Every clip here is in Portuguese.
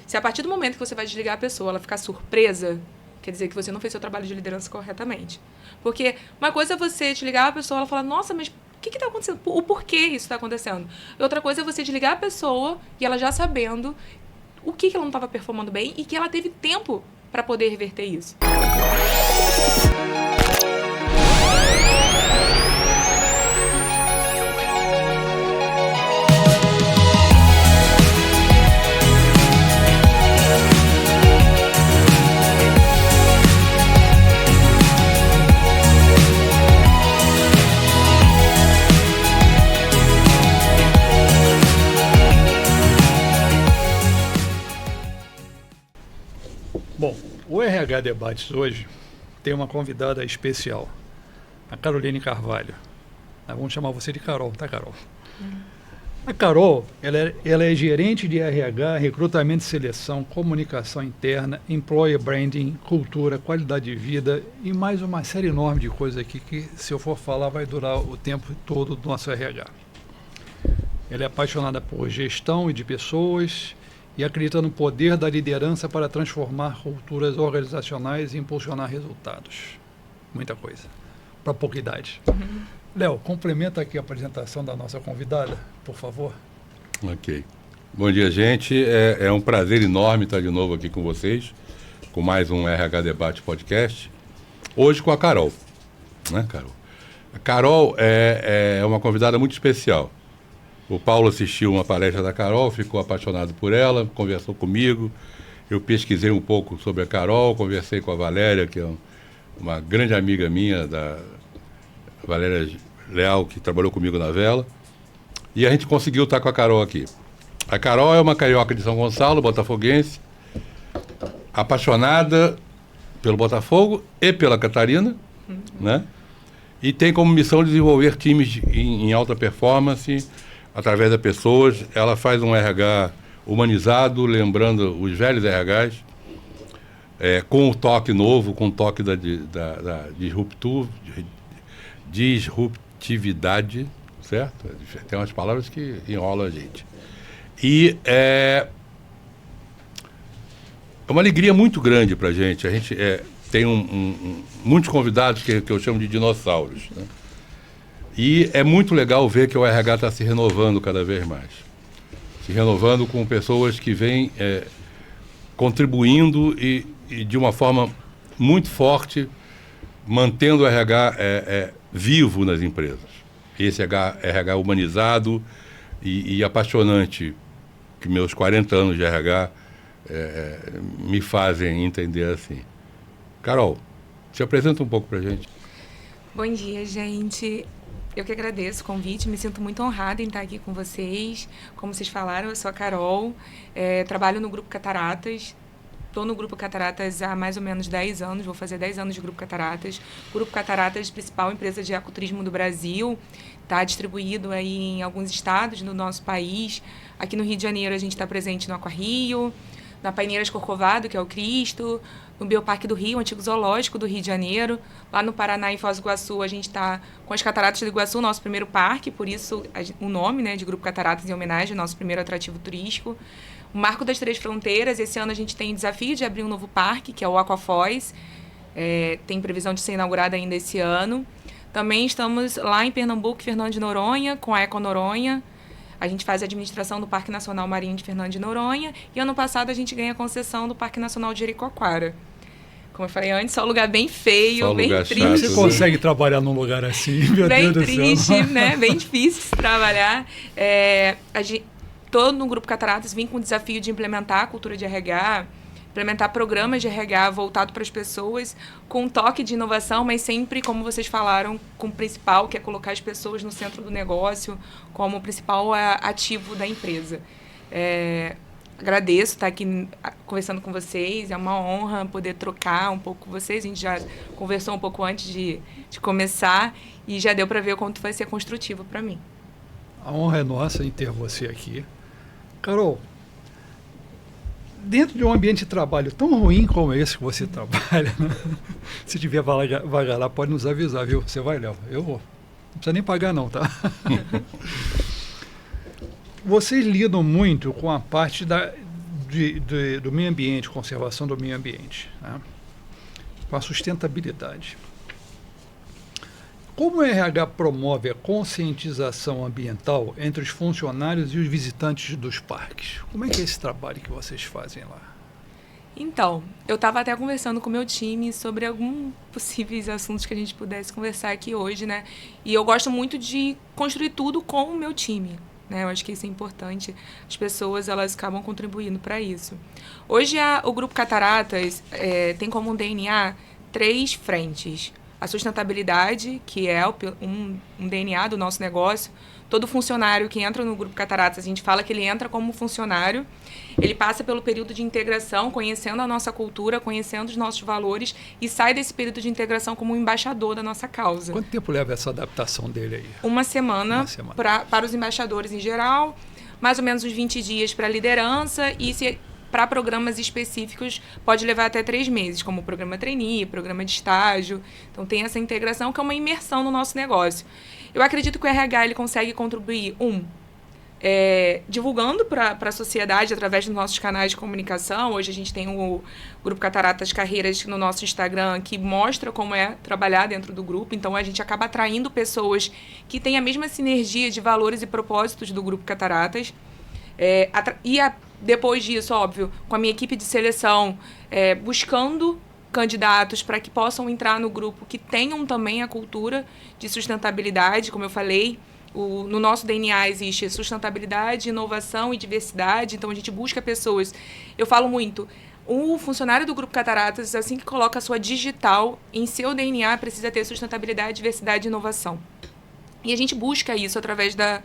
Se a partir do momento que você vai desligar a pessoa, ela ficar surpresa, quer dizer que você não fez seu trabalho de liderança corretamente. Porque uma coisa é você desligar a pessoa, ela fala, nossa, mas o que está acontecendo? O porquê isso está acontecendo? E outra coisa é você desligar a pessoa e ela já sabendo o que ela não estava performando bem e que ela teve tempo para poder reverter isso. Bom, o RH Debates hoje tem uma convidada especial, a Caroline Carvalho. Vamos chamar você de Carol, tá, Carol? A Carol, ela é gerente de RH, recrutamento e seleção, comunicação interna, employer branding, cultura, qualidade de vida e mais uma série enorme de coisas aqui que, se eu for falar, vai durar o tempo todo do nosso RH. Ela é apaixonada por gestão e de pessoas e acredita no poder da liderança para transformar culturas organizacionais e impulsionar resultados. Muita coisa. Para pouca idade. Léo, complementa aqui a apresentação da nossa convidada, por favor. Ok. Bom dia, gente. É um prazer enorme estar de novo aqui com vocês, com mais um RH Debate Podcast. Hoje com a Carol. Né, Carol? A Carol é uma convidada muito especial. O Paulo assistiu uma palestra da Carol, ficou apaixonado por ela, conversou comigo. Eu pesquisei um pouco sobre a Carol, conversei com a Valéria, que é uma grande amiga minha, da Valéria Leal, que trabalhou comigo na Vela. E a gente conseguiu estar com a Carol aqui. A Carol é uma carioca de São Gonçalo, botafoguense, apaixonada pelo Botafogo e pela Catarina, né? E tem como missão desenvolver times em alta performance, através das pessoas. Ela faz um RH humanizado, lembrando os velhos RHs, com um toque novo, com um toque da disruptividade, certo? Tem umas palavras que enrolam a gente. E é uma alegria muito grande para a gente. A gente tem muitos convidados que eu chamo de dinossauros, né? E é muito legal ver que o RH está se renovando cada vez mais. Se renovando com pessoas que vêm contribuindo e de uma forma muito forte, mantendo o RH vivo nas empresas. Esse RH humanizado e apaixonante, que meus 40 anos de RH me fazem entender assim. Carol, se apresenta um pouco para a gente. Bom dia, gente. Eu que agradeço o convite, me sinto muito honrada em estar aqui com vocês. Como vocês falaram, eu sou a Carol, trabalho no Grupo Cataratas. Estou no Grupo Cataratas há mais ou menos 10 anos, vou fazer 10 anos de Grupo Cataratas. Grupo Cataratas, principal empresa de ecoturismo do Brasil, está distribuído aí em alguns estados do nosso país. Aqui no Rio de Janeiro a gente está presente no Aquarrio, na Paineiras Corcovado, que é o Cristo, no Bioparque do Rio, antigo zoológico do Rio de Janeiro. Lá no Paraná, em Foz do Iguaçu, a gente está com as Cataratas do Iguaçu, nosso primeiro parque, por isso o nome, né, de Grupo Cataratas, em homenagem ao nosso primeiro atrativo turístico. O Marco das Três Fronteiras, esse ano a gente tem o desafio de abrir um novo parque, que é o Aquafoz. Tem previsão de ser inaugurado ainda esse ano. Também estamos lá em Pernambuco, Fernando de Noronha, com a Eco Noronha. A gente faz a administração do Parque Nacional Marinho de Fernando de Noronha e ano passado a gente ganha a concessão do Parque Nacional de Jericoacoara. Como eu falei antes, só um lugar bem feio, bem triste. Você consegue trabalhar num lugar assim, meu bem Deus triste, do céu. né? Bem difícil de trabalhar. Estou no Grupo Cataratas, vim com o desafio de implementar a cultura de RH, implementar programas de RH voltado para as pessoas, com um toque de inovação, mas sempre, como vocês falaram, com o principal, que é colocar as pessoas no centro do negócio, como o principal ativo da empresa. Agradeço estar aqui conversando com vocês, é uma honra poder trocar um pouco com vocês. A gente já conversou um pouco antes de começar e já deu para ver o quanto vai ser construtivo para mim. A honra é nossa em ter você aqui. Carol, dentro de um ambiente de trabalho tão ruim como esse que você trabalha, né? Se tiver vaga lá, pode nos avisar, viu? Você vai, Léo? Eu vou. Não precisa nem pagar não, tá? Vocês lidam muito com a parte do meio ambiente, conservação do meio ambiente, né? Com a sustentabilidade. Como o RH promove a conscientização ambiental entre os funcionários e os visitantes dos parques? Como é que é esse trabalho que vocês fazem lá? Então, eu estava até conversando com o meu time sobre alguns possíveis assuntos que a gente pudesse conversar aqui hoje, né? E eu gosto muito de construir tudo com o meu time, né? Eu acho que isso é importante. As pessoas, elas acabam contribuindo para isso. Hoje, o Grupo Cataratas tem como DNA 3 frentes. A sustentabilidade, que é um DNA do nosso negócio. Todo funcionário que entra no Grupo Cataratas, a gente fala que ele entra como funcionário, ele passa pelo período de integração, conhecendo a nossa cultura, conhecendo os nossos valores e sai desse período de integração como um embaixador da nossa causa. Quanto tempo leva essa adaptação dele aí? Uma semana. Para os embaixadores em geral, mais ou menos uns 20 dias para a liderança e para programas específicos pode levar até 3 meses, como o programa trainee, programa de estágio. Então tem essa integração que é uma imersão no nosso negócio. Eu acredito que o RH ele consegue contribuir, divulgando para a sociedade através dos nossos canais de comunicação. Hoje a gente tem o Grupo Cataratas Carreiras no nosso Instagram, que mostra como é trabalhar dentro do grupo. Então a gente acaba atraindo pessoas que têm a mesma sinergia de valores e propósitos do Grupo Cataratas. Depois disso, óbvio, com a minha equipe de seleção, buscando candidatos para que possam entrar no grupo que tenham também a cultura de sustentabilidade, como eu falei. No nosso DNA existe sustentabilidade, inovação e diversidade, então a gente busca pessoas. Eu falo muito, o funcionário do Grupo Cataratas, assim que coloca a sua digital, em seu DNA precisa ter sustentabilidade, diversidade e inovação. E a gente busca isso através da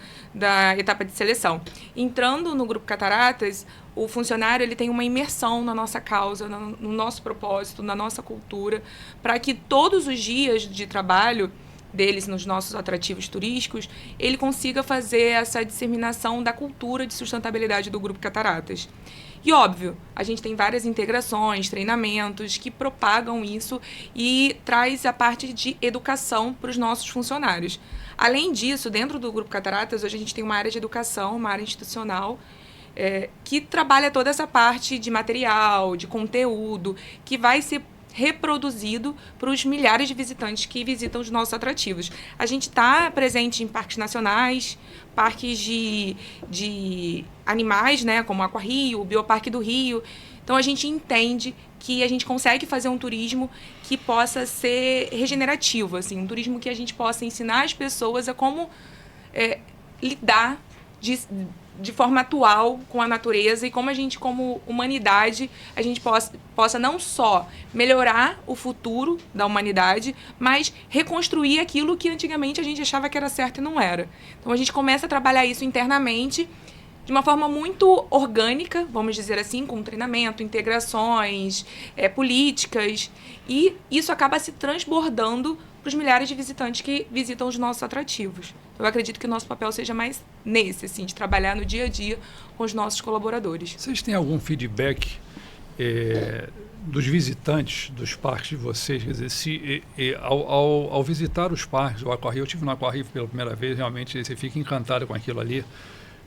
etapa de seleção. Entrando no Grupo Cataratas, o funcionário ele tem uma imersão na nossa causa, no nosso propósito, na nossa cultura, para que todos os dias de trabalho deles nos nossos atrativos turísticos, ele consiga fazer essa disseminação da cultura de sustentabilidade do Grupo Cataratas. E, óbvio, a gente tem várias integrações, treinamentos que propagam isso e traz a parte de educação para os nossos funcionários. Além disso, dentro do Grupo Cataratas, hoje a gente tem uma área de educação, uma área institucional, que trabalha toda essa parte de material, de conteúdo, que vai ser reproduzido para os milhares de visitantes que visitam os nossos atrativos. A gente está presente em parques nacionais, parques de animais, né, como o AquaRio, o Bioparque do Rio. Então, a gente entende que a gente consegue fazer um turismo que possa ser regenerativo, assim, um turismo que a gente possa ensinar as pessoas a como lidar de forma atual com a natureza e como a gente, como humanidade, a gente possa não só melhorar o futuro da humanidade, mas reconstruir aquilo que antigamente a gente achava que era certo e não era. Então, a gente começa a trabalhar isso internamente de uma forma muito orgânica, vamos dizer assim, com treinamento, integrações, políticas, e isso acaba se transbordando para os milhares de visitantes que visitam os nossos atrativos. Eu acredito que o nosso papel seja mais nesse, assim, de trabalhar no dia a dia com os nossos colaboradores. Vocês têm algum feedback dos visitantes dos parques de vocês? Quer dizer, ao visitar os parques, o AquaRio, eu estive no AquaRio pela primeira vez, realmente você fica encantado com aquilo ali,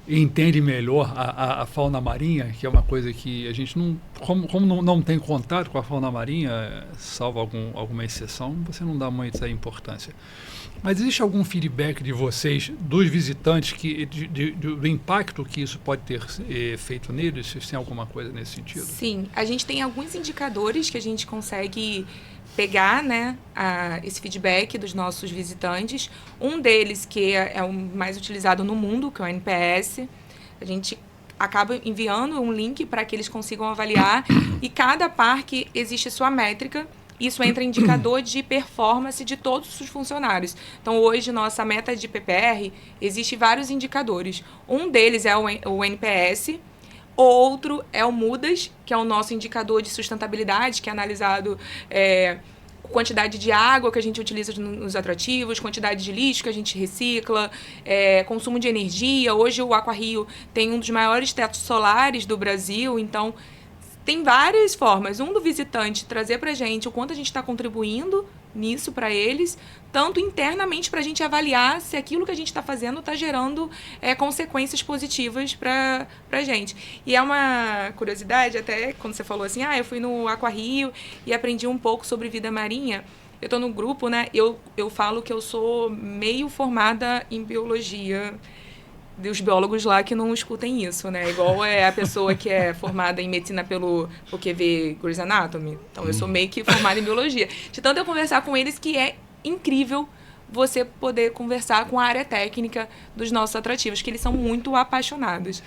e entende melhor a fauna marinha, que é uma coisa que a gente não... Como não tem contato com a fauna marinha, salvo alguma exceção, você não dá muita importância. Mas existe algum feedback de vocês, dos visitantes, do impacto que isso pode ter feito neles? Vocês têm alguma coisa nesse sentido? Sim, a gente tem alguns indicadores que a gente consegue pegar, né, esse feedback dos nossos visitantes. Um deles, que é o mais utilizado no mundo, que é o NPS. A gente acaba enviando um link para que eles consigam avaliar. E cada parque existe sua métrica. Isso entra em indicador de performance de todos os funcionários. Então, hoje, nossa meta de PPR, existe vários indicadores. Um deles é o NPS. Outro é o MUDAS, que é o nosso indicador de sustentabilidade, que é analisado quantidade de água que a gente utiliza nos atrativos, quantidade de lixo que a gente recicla, consumo de energia. Hoje o AquaRio tem um dos maiores tetos solares do Brasil, então tem várias formas. Um do visitante trazer para a gente o quanto a gente está contribuindo nisso para eles, tanto internamente para a gente avaliar se aquilo que a gente está fazendo está gerando consequências positivas para a gente. E é uma curiosidade, até quando você falou assim, eu fui no Aquarrio e aprendi um pouco sobre vida marinha. Eu estou no grupo, né? Eu falo que eu sou meio formada em biologia, dos biólogos lá que não escutem isso, né? Igual a pessoa que é formada em medicina porque vê Grey's Anatomy. Então, eu sou meio que formada em biologia. De tanto eu conversar com eles que é incrível você poder conversar com a área técnica dos nossos atrativos, que eles são muito apaixonados.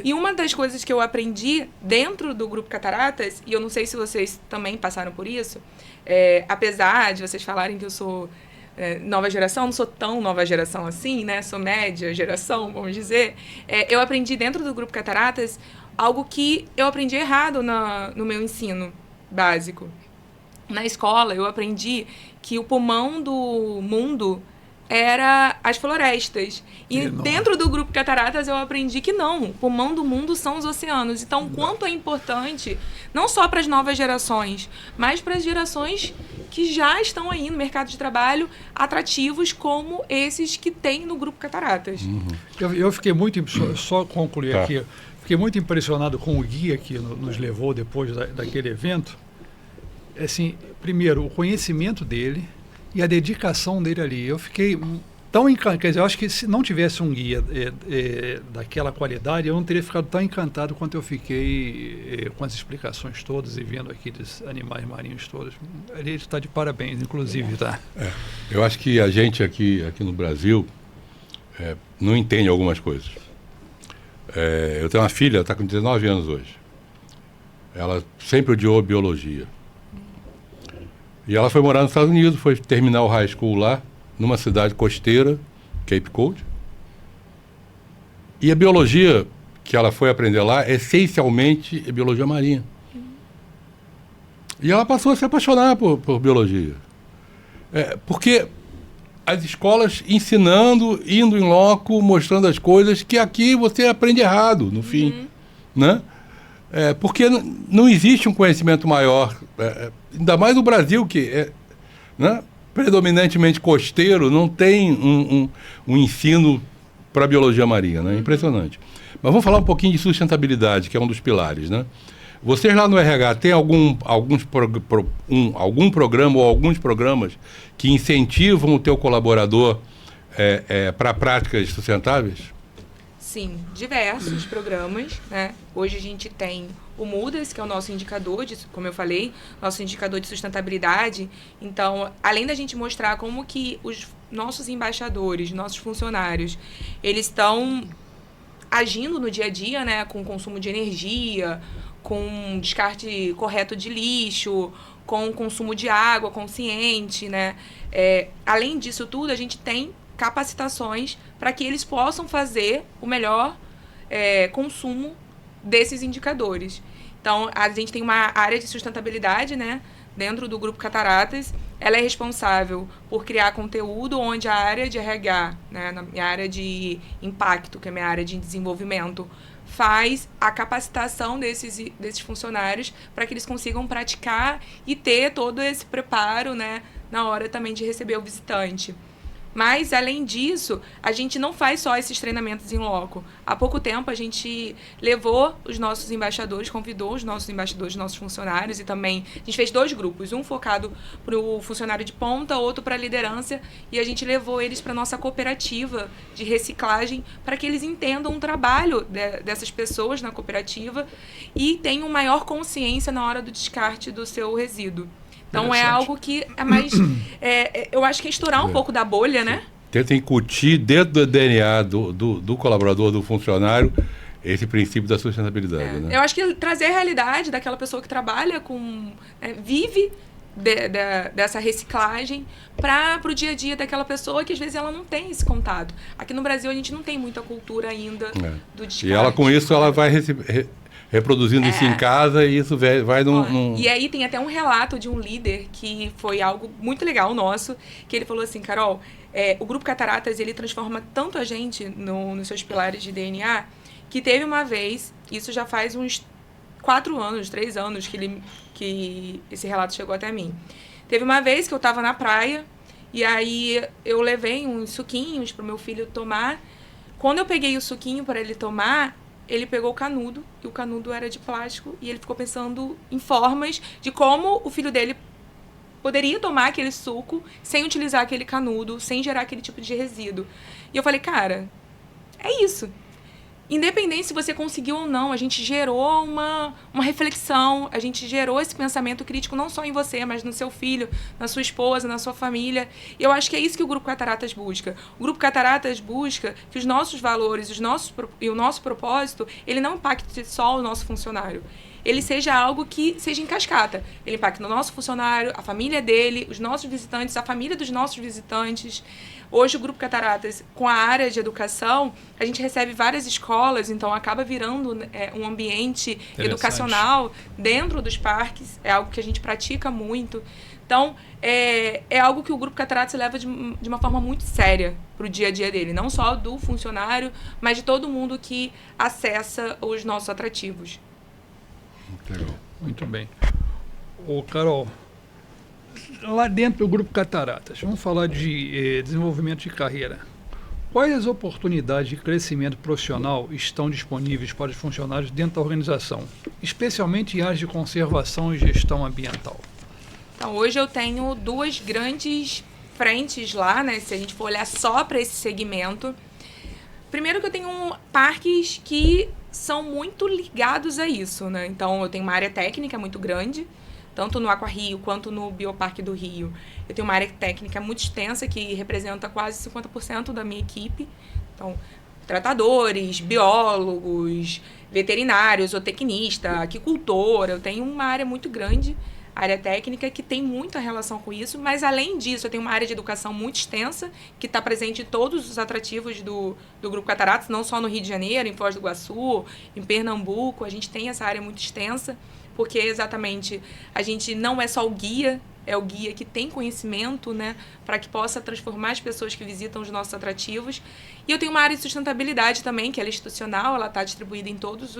E uma das coisas que eu aprendi dentro do Grupo Cataratas, e eu não sei se vocês também passaram por isso, apesar de vocês falarem que eu sou nova geração, não sou tão nova geração assim, né? Sou média geração, vamos dizer. Eu aprendi dentro do Grupo Cataratas algo que eu aprendi errado no meu ensino básico. Na escola, eu aprendi que o pulmão do mundo era as florestas. E dentro do Grupo Cataratas eu aprendi que não, o pulmão do mundo são os oceanos. Então, quanto é importante, não só para as novas gerações, mas para as gerações que já estão aí no mercado de trabalho, atrativos como esses que tem no Grupo Cataratas. Eu fiquei muito, só concluir aqui, fiquei muito impressionado com o guia que nos levou depois daquele evento. Assim, primeiro, o conhecimento dele e a dedicação dele ali. Eu fiquei tão encantado. Quer dizer, eu acho que se não tivesse um guia daquela qualidade, eu não teria ficado tão encantado quanto eu fiquei com as explicações todas e vendo aqueles animais marinhos todos. Ele está de parabéns, inclusive, tá? Eu acho que a gente aqui no Brasil não entende algumas coisas. Eu tenho uma filha, ela está com 19 anos hoje. Ela sempre odiou biologia. E ela foi morar nos Estados Unidos, foi terminar o high school lá, numa cidade costeira, Cape Cod. E a biologia que ela foi aprender lá, essencialmente, é biologia marinha. E ela passou a se apaixonar por biologia. Porque as escolas ensinando, indo em loco, mostrando as coisas que aqui você aprende errado, no fim. Né? Porque não existe um conhecimento maior, ainda mais no Brasil, que é predominantemente costeiro, não tem um ensino para a biologia marinha, né? Impressionante. Mas vamos falar um pouquinho de sustentabilidade, que é um dos pilares, né? Vocês lá no RH têm algum programa ou alguns programas que incentivam o teu colaborador para práticas sustentáveis? Sim, diversos programas, né? Hoje a gente tem o MUDAS, que é o nosso indicador, como eu falei, nosso indicador de sustentabilidade. Então, além da gente mostrar como que os nossos embaixadores, nossos funcionários, eles estão agindo no dia a dia, né? Com consumo de energia, com descarte correto de lixo, com consumo de água consciente, né? Além disso tudo, a gente tem capacitações para que eles possam fazer o melhor consumo desses indicadores. Então, a gente tem uma área de sustentabilidade, né, dentro do Grupo Cataratas. Ela é responsável por criar conteúdo onde a área de RH, né, na minha área de impacto, que é a minha área de desenvolvimento, faz a capacitação desses funcionários para que eles consigam praticar e ter todo esse preparo, né, na hora também de receber o visitante. Mas, além disso, a gente não faz só esses treinamentos em loco. Há pouco tempo, a gente levou os nossos embaixadores, convidou os nossos embaixadores, nossos funcionários, e também a gente fez 2 grupos, um focado para o funcionário de ponta, outro para a liderança, e a gente levou eles para a nossa cooperativa de reciclagem para que eles entendam o trabalho dessas pessoas na cooperativa e tenham maior consciência na hora do descarte do seu resíduo. Então, é algo que é mais... eu acho que é estourar um pouco da bolha, né? Tenta incutir dentro do DNA do colaborador, do funcionário, esse princípio da sustentabilidade. Né? Eu acho que trazer a realidade daquela pessoa que trabalha com... vive dessa reciclagem para o dia a dia daquela pessoa que, às vezes, ela não tem esse contato. Aqui no Brasil, a gente não tem muita cultura ainda do descarte. E ela, com isso, ela vai reproduzindo isso em casa e isso vai num... E aí tem até um relato de um líder que foi algo muito legal nosso, que ele falou assim, Carol, o Grupo Cataratas, ele transforma tanto a gente nos seus pilares de DNA, que teve uma vez, isso já faz uns 4 anos, 3 anos que esse relato chegou até mim. Teve uma vez que eu estava na praia, e aí eu levei uns suquinhos para o meu filho tomar. Quando eu peguei o suquinho para ele tomar, ele pegou o canudo, e o canudo era de plástico, e ele ficou pensando em formas de como o filho dele poderia tomar aquele suco sem utilizar aquele canudo, sem gerar aquele tipo de resíduo. E eu falei, cara, é isso. Independente se você conseguiu ou não, a gente gerou uma reflexão, a gente gerou esse pensamento crítico não só em você, mas no seu filho, na sua esposa, na sua família. E eu acho que é isso que o Grupo Cataratas busca. O Grupo Cataratas busca que os nossos valores e o nosso propósito, ele não impacte só o nosso funcionário. Ele seja algo que seja em cascata. Ele impacta no nosso funcionário, a família dele, os nossos visitantes, a família dos nossos visitantes. Hoje, o Grupo Cataratas, com a área de educação, a gente recebe várias escolas, então acaba virando um ambiente educacional dentro dos parques. É algo que a gente pratica muito. Então, é algo que o Grupo Cataratas leva de uma forma muito séria para o dia a dia dele. Não só do funcionário, mas de todo mundo que acessa os nossos atrativos. Muito bem. Ô, Carol, lá dentro do Grupo Cataratas, vamos falar de desenvolvimento de carreira. Quais as oportunidades de crescimento profissional estão disponíveis para os funcionários dentro da organização, especialmente em áreas de conservação e gestão ambiental? Então, hoje eu tenho 2 grandes frentes lá, né? Se a gente for olhar só para esse segmento. Primeiro que eu tenho parques que são muito ligados a isso, né? Então, eu tenho uma área técnica muito grande, tanto no AquaRio quanto no Bioparque do Rio. Eu tenho uma área técnica muito extensa, que representa quase 50% da minha equipe. Então, tratadores, biólogos, veterinários, zootecnista, aquicultor. Eu tenho uma área muito grande, área técnica, que tem muita relação com isso, mas além disso eu tenho uma área de educação muito extensa, que está presente em todos os atrativos do Grupo Cataratas, não só no Rio de Janeiro, em Foz do Iguaçu, em Pernambuco. A gente tem essa área muito extensa, porque exatamente a gente não é só o guia, é o guia que tem conhecimento, né, para que possa transformar as pessoas que visitam os nossos atrativos. E eu tenho uma área de sustentabilidade também, que ela é institucional, ela está distribuída em todas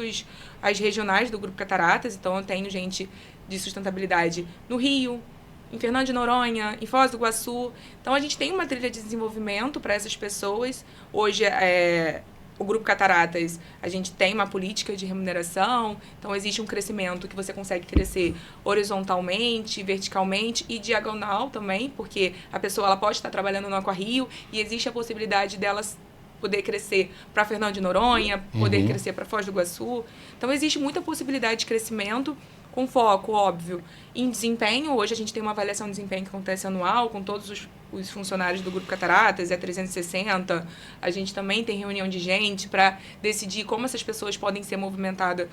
as regionais do Grupo Cataratas. Então eu tenho gente de sustentabilidade no Rio, em Fernando de Noronha, em Foz do Iguaçu. Então a gente tem uma trilha de desenvolvimento para essas pessoas. Hoje o Grupo Cataratas, a gente tem uma política de remuneração, então existe um crescimento que você consegue crescer horizontalmente, verticalmente e diagonal também, porque a pessoa ela pode estar trabalhando no AquaRio e existe a possibilidade delas poder crescer para Fernando de Noronha, poder crescer para Foz do Iguaçu. Então existe muita possibilidade de crescimento, com foco, óbvio, em desempenho. Hoje a gente tem uma avaliação de desempenho que acontece anual com todos os funcionários do Grupo Cataratas, 360. A gente também tem reunião de gente para decidir como essas pessoas podem ser movimentadas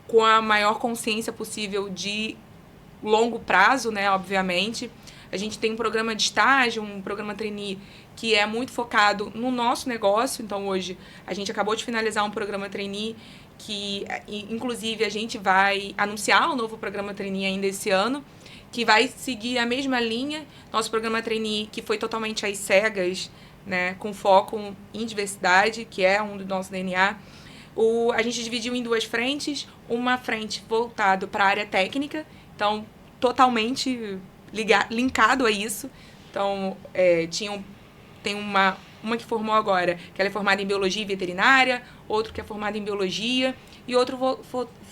com a maior consciência possível de longo prazo, né, obviamente. A gente tem um programa de estágio, um programa trainee que é muito focado no nosso negócio. Então, hoje, a gente acabou de finalizar um programa trainee que, inclusive, a gente vai anunciar um novo programa trainee ainda esse ano, que vai seguir a mesma linha. Nosso programa trainee, que foi totalmente às cegas, né, com foco em diversidade, que é um do nosso DNA. A gente dividiu em 2 frentes. Uma frente voltada para a área técnica, então, totalmente linkado a isso. Então, tem uma que formou agora, que ela é formada em biologia e veterinária, outro que é formado em biologia e outro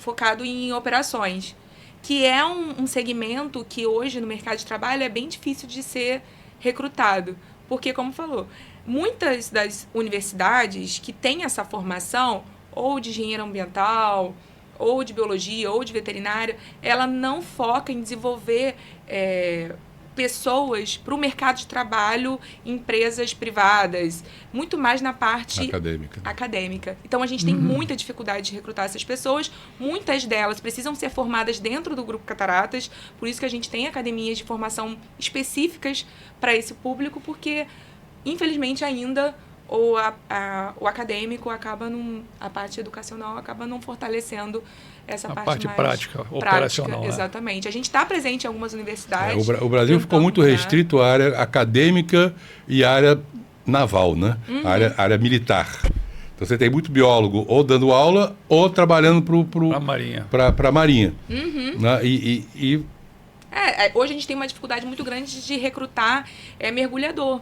focado em operações, que é um segmento que hoje no mercado de trabalho é bem difícil de ser recrutado, porque, como falou, muitas das universidades que têm essa formação, ou de engenheiro ambiental, ou de biologia, ou de veterinária, ela não foca em desenvolver pessoas para o mercado de trabalho em empresas privadas, muito mais na parte acadêmica. Então, a gente tem muita dificuldade de recrutar essas pessoas. Muitas delas precisam ser formadas dentro do Grupo Cataratas, por isso que a gente tem academias de formação específicas para esse público, porque, infelizmente, ainda o acadêmico acaba a parte educacional acaba não fortalecendo essa parte mais prática, operacional. Exatamente. A gente está presente em algumas universidades. O Brasil ficou muito restrito à área acadêmica e à área naval, né? A área militar. Então você tem muito biólogo ou dando aula ou trabalhando para a Marinha. Né? Hoje a gente tem uma dificuldade muito grande de recrutar mergulhador.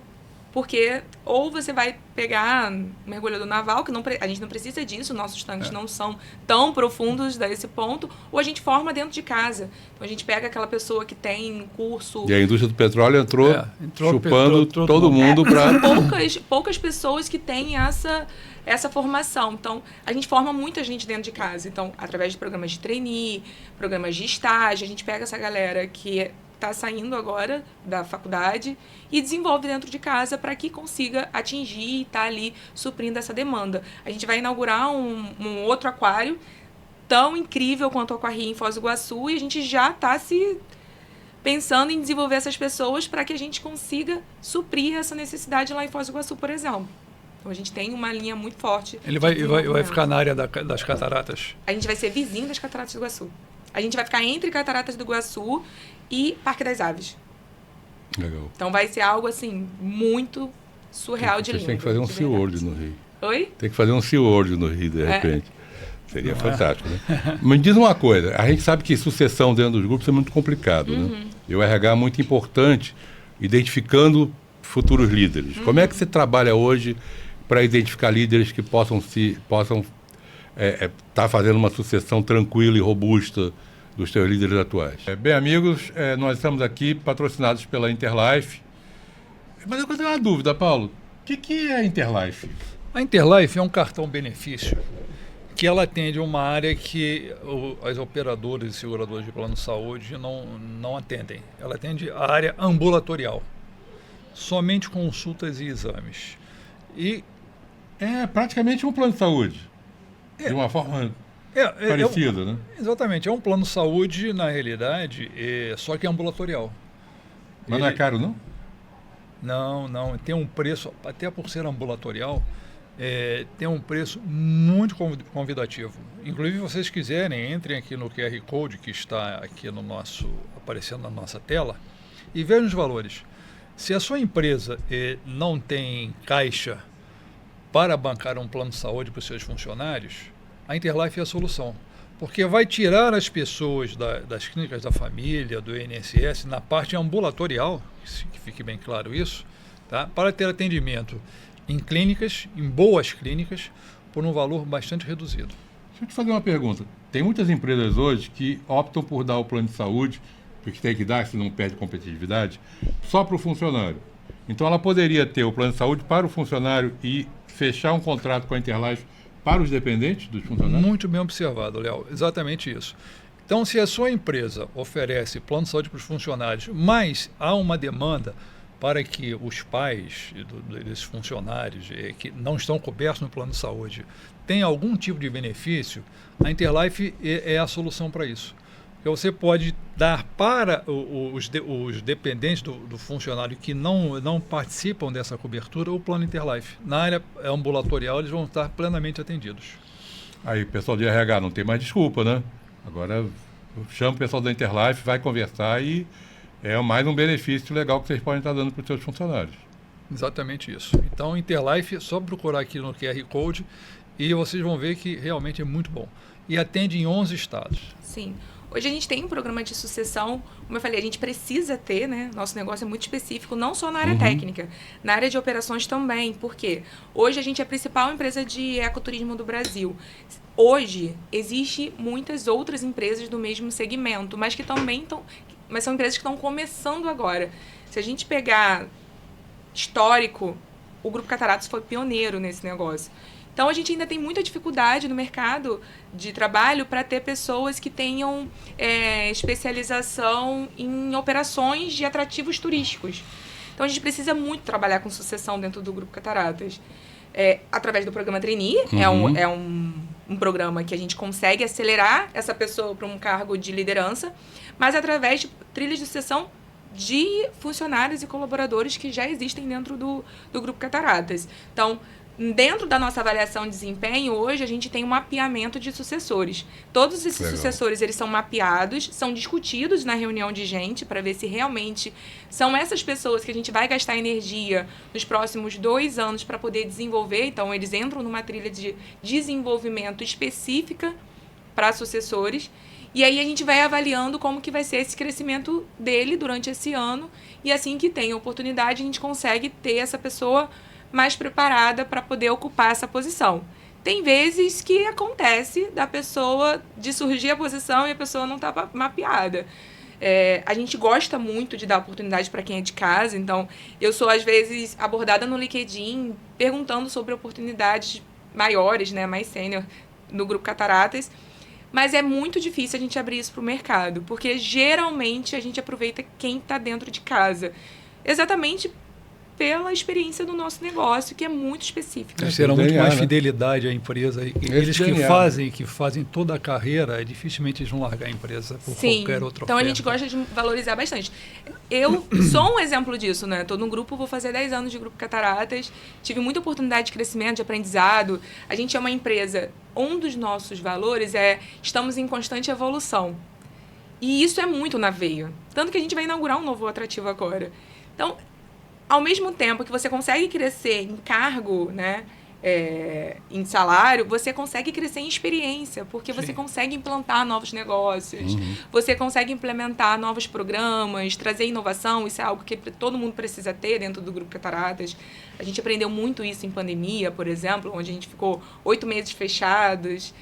Porque ou você vai pegar um mergulhador naval, que a gente não precisa disso, nossos tanques não são tão profundos desse ponto, ou a gente forma dentro de casa. Então a gente pega aquela pessoa que tem curso... E a indústria do petróleo entrou chupando todo mundo para... Poucas pessoas que têm essa formação. Então, a gente forma muita gente dentro de casa. Então, através de programas de trainee, programas de estágio, a gente pega essa galera que está saindo agora da faculdade e desenvolve dentro de casa para que consiga atingir e estar ali suprindo essa demanda. A gente vai inaugurar um outro aquário tão incrível quanto o Aquarria em Foz do Iguaçu e a gente já está pensando em desenvolver essas pessoas para que a gente consiga suprir essa necessidade lá em Foz do Iguaçu, por exemplo. Então, a gente tem uma linha muito forte. Ele vai ficar na área das cataratas? A gente vai ser vizinho das Cataratas do Iguaçu. A gente vai ficar entre Cataratas do Iguaçu e Parque das Aves. Legal. Então vai ser algo assim muito surreal de lindo. Tem que fazer um SeaWorld no Rio. Oi? Tem que fazer um SeaWorld no Rio, de repente. Seria fantástico, né? Mas me diz uma coisa, a gente sabe que sucessão dentro dos grupos é muito complicado, né? E o RH é muito importante, identificando futuros líderes. Como é que você trabalha hoje para identificar líderes que possam estar fazendo uma sucessão tranquila e robusta dos teus líderes atuais? Bem, amigos, nós estamos aqui patrocinados pela Interlife. Mas eu tenho uma dúvida, Paulo. O que é a Interlife? A Interlife é um cartão benefício que ela atende uma área que as operadoras e seguradoras de plano de saúde não atendem. Ela atende a área ambulatorial. Somente consultas e exames. E é praticamente um plano de saúde. De uma forma parecida, né? Exatamente. É um plano de saúde, na realidade, só que é ambulatorial. Mas não é caro, não? Não. Tem um preço, até por ser ambulatorial, tem um preço muito convidativo. Inclusive, se vocês quiserem, entrem aqui no QR Code que está aqui aparecendo na nossa tela e vejam os valores. Se a sua empresa não tem caixa para bancar um plano de saúde para os seus funcionários, a Interlife é a solução. Porque vai tirar as pessoas das clínicas da família, do INSS, na parte ambulatorial, que fique bem claro isso, tá? Para ter atendimento em clínicas, em boas clínicas, por um valor bastante reduzido. Deixa eu te fazer uma pergunta. Tem muitas empresas hoje que optam por dar o plano de saúde, porque tem que dar, se não perde competitividade, só para o funcionário. Então ela poderia ter o plano de saúde para o funcionário e fechar um contrato com a Interlife para os dependentes dos funcionários? Muito bem observado, Léo. Exatamente isso. Então, se a sua empresa oferece plano de saúde para os funcionários, mas há uma demanda para que os pais desses funcionários que não estão cobertos no plano de saúde tenham algum tipo de benefício, a Interlife é a solução para isso. Porque você pode dar para os dependentes do funcionário que não participam dessa cobertura o plano Interlife. Na área ambulatorial, eles vão estar plenamente atendidos. Aí, pessoal de RH, não tem mais desculpa, né? Agora, chama o pessoal da Interlife, vai conversar e é mais um benefício legal que vocês podem estar dando para os seus funcionários. Exatamente isso. Então, Interlife, é só procurar aqui no QR Code e vocês vão ver que realmente é muito bom. E atende em 11 estados. Sim. Hoje a gente tem um programa de sucessão, como eu falei, a gente precisa ter, né? Nosso negócio é muito específico, não só na área técnica, na área de operações também, porque hoje a gente é a principal empresa de ecoturismo do Brasil. Hoje, existe muitas outras empresas do mesmo segmento, mas que também mas são empresas que estão começando agora. Se a gente pegar histórico, o Grupo Cataratas foi pioneiro nesse negócio. Então, a gente ainda tem muita dificuldade no mercado de trabalho para ter pessoas que tenham especialização em operações de atrativos turísticos. Então, a gente precisa muito trabalhar com sucessão dentro do Grupo Cataratas. Através do programa Trainee, é um programa que a gente consegue acelerar essa pessoa para um cargo de liderança, mas através de trilhas de sucessão de funcionários e colaboradores que já existem dentro do Grupo Cataratas. Então, dentro da nossa avaliação de desempenho, hoje a gente tem um mapeamento de sucessores. Todos esses sucessores, eles são mapeados, são discutidos na reunião de gente para ver se realmente são essas pessoas que a gente vai gastar energia nos próximos 2 anos para poder desenvolver. Então, eles entram numa trilha de desenvolvimento específica para sucessores. E aí a gente vai avaliando como que vai ser esse crescimento dele durante esse ano. E assim que tem oportunidade, a gente consegue ter essa pessoa mais preparada para poder ocupar essa posição. Tem vezes que acontece da pessoa, de surgir a posição e a pessoa não está mapeada. A gente gosta muito de dar oportunidade para quem é de casa, então eu sou, às vezes, abordada no LinkedIn perguntando sobre oportunidades maiores, né, mais sênior, no Grupo Cataratas, mas é muito difícil a gente abrir isso para o mercado, porque geralmente a gente aproveita quem está dentro de casa, exatamente pela experiência do nosso negócio, que é muito específica. Eles terão muito DNA, mais né? fidelidade à empresa. E eles que fazem toda a carreira, dificilmente eles vão largar a empresa por qualquer outra então oferta. a gente gosta de valorizar bastante. Eu sou um exemplo disso, né? Estou num grupo, vou fazer 10 anos de Grupo Cataratas, tive muita oportunidade de crescimento, de aprendizado. A gente é uma empresa, um dos nossos valores é estamos em constante evolução. E isso é muito na veia. Tanto que a gente vai inaugurar um novo atrativo agora. Então, ao mesmo tempo que você consegue crescer em cargo, né, em salário, você consegue crescer em experiência, porque você consegue implantar novos negócios, você consegue implementar novos programas, trazer inovação. Isso é algo que todo mundo precisa ter dentro do Grupo Cataratas. A gente aprendeu muito isso em pandemia, por exemplo, onde a gente ficou 8 meses fechados.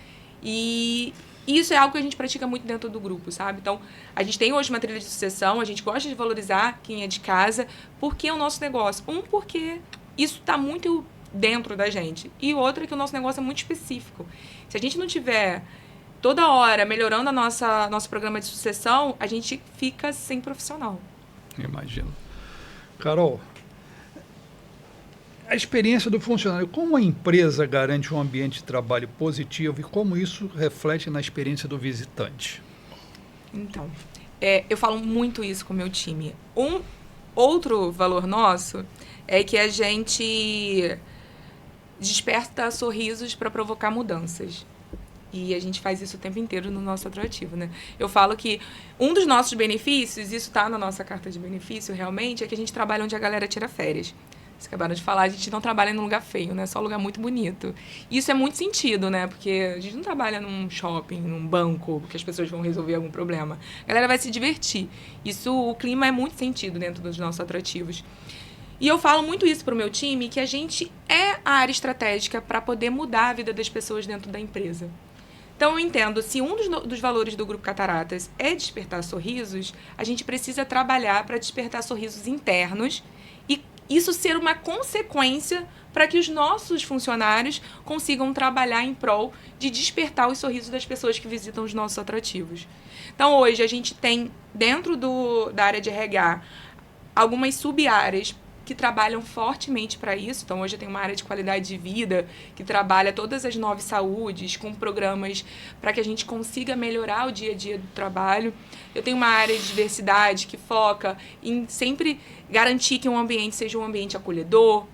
E isso é algo que a gente pratica muito dentro do grupo, sabe? Então, a gente tem hoje uma trilha de sucessão, a gente gosta de valorizar quem é de casa, porque é o nosso negócio. Porque isso está muito dentro da gente. E outra é que o nosso negócio é muito específico. Se a gente não tiver toda hora melhorando nosso programa de sucessão, a gente fica sem profissional. Imagino. Carol, a experiência do funcionário, como a empresa garante um ambiente de trabalho positivo e como isso reflete na experiência do visitante? Então, eu falo muito isso com o meu time. Um outro valor nosso é que a gente desperta sorrisos para provocar mudanças. E a gente faz isso o tempo inteiro no nosso atrativo, né? Eu falo que um dos nossos benefícios, isso está na nossa carta de benefício realmente, é que a gente trabalha onde a galera tira férias. Vocês acabaram de falar, a gente não trabalha num lugar feio, né? Só um lugar muito bonito. Isso é muito sentido, né? Porque a gente não trabalha num shopping, num banco, que as pessoas vão resolver algum problema. A galera vai se divertir. Isso, o clima é muito sentido dentro dos nossos atrativos. E eu falo muito isso pro meu time, que a gente é a área estratégica para poder mudar a vida das pessoas dentro da empresa. Então, eu entendo, se um dos valores do Grupo Cataratas é despertar sorrisos, a gente precisa trabalhar para despertar sorrisos internos e isso ser uma consequência para que os nossos funcionários consigam trabalhar em prol de despertar os sorrisos das pessoas que visitam os nossos atrativos. Então, hoje, a gente tem, dentro da área de RH, algumas sub-áreas que trabalham fortemente para isso. Então, hoje eu tenho uma área de qualidade de vida que trabalha todas as 9 saúdes, com programas para que a gente consiga melhorar o dia a dia do trabalho. Eu tenho uma área de diversidade que foca em sempre garantir que um ambiente seja um ambiente acolhedor,